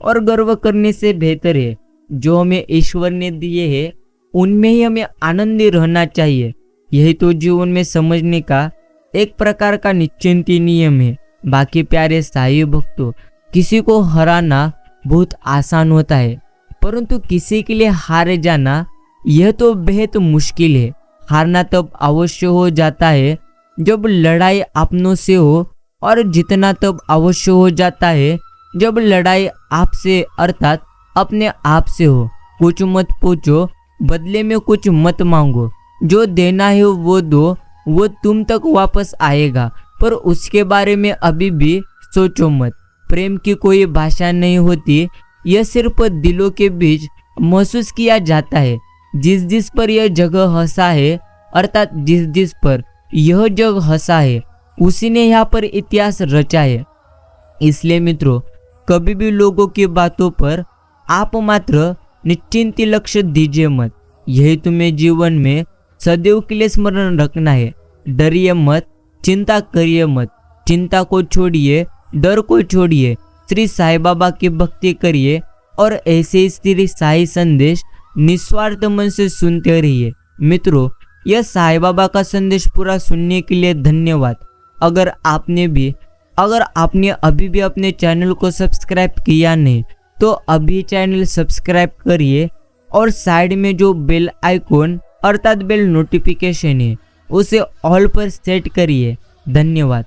और गर्व करने से बेहतर है जो हमें ईश्वर ने दिए हैं उनमें ही हमें आनंदी रहना चाहिए। यही तो जीवन में समझने का एक प्रकार का निश्चिंती नियम है। बाकी प्यारे साई भक्तों, किसी को हराना बहुत आसान होता है, परंतु किसी के लिए हार जाना यह तो बेहद मुश्किल है। हारना तब अवश्य हो जाता है जब लड़ाई अपनों से हो, और जीतना तब अवश्य हो जाता है जब लड़ाई आपसे अर्थात अपने आप से हो। कुछ मत पूछो, बदले में कुछ मत मांगो, जो देना है वो दो, वो तुम तक वापस आएगा, पर उसके बारे में अभी भी सोचो मत। प्रेम की कोई भाषा नहीं होती, यह सिर्फ दिलों के बीच महसूस किया जाता है। जिस जिस पर यह जगह हंसा है, अर्थात जिस जिस पर यह जग हंसा है, उसी ने यहाँ पर इतिहास रचा है। इसलिए मित्रों, कभी भी लोगों की बातों पर आप मात्र निश्चिंती लक्ष्य दीजिए मत। यही तुम्हें जीवन में सदैव के लिए स्मरण रखना है। डरिए मत, चिंता करिए मत, चिंता को छोड़िए, डर को छोड़िए, श्री साईं बाबा की भक्ति करिए और ऐसे ही श्री साई संदेश निस्वार्थ मन से सुनते रहिए। मित्रों, यह साईं बाबा का संदेश पूरा सुनने के लिए धन्यवाद। अगर आपने अभी भी अपने चैनल को सब्सक्राइब किया नहीं तो अभी चैनल सब्सक्राइब करिए और साइड में जो बेल आइकॉन अर्थात बेल नोटिफिकेशन है उसे ऑल पर सेट करिए। धन्यवाद।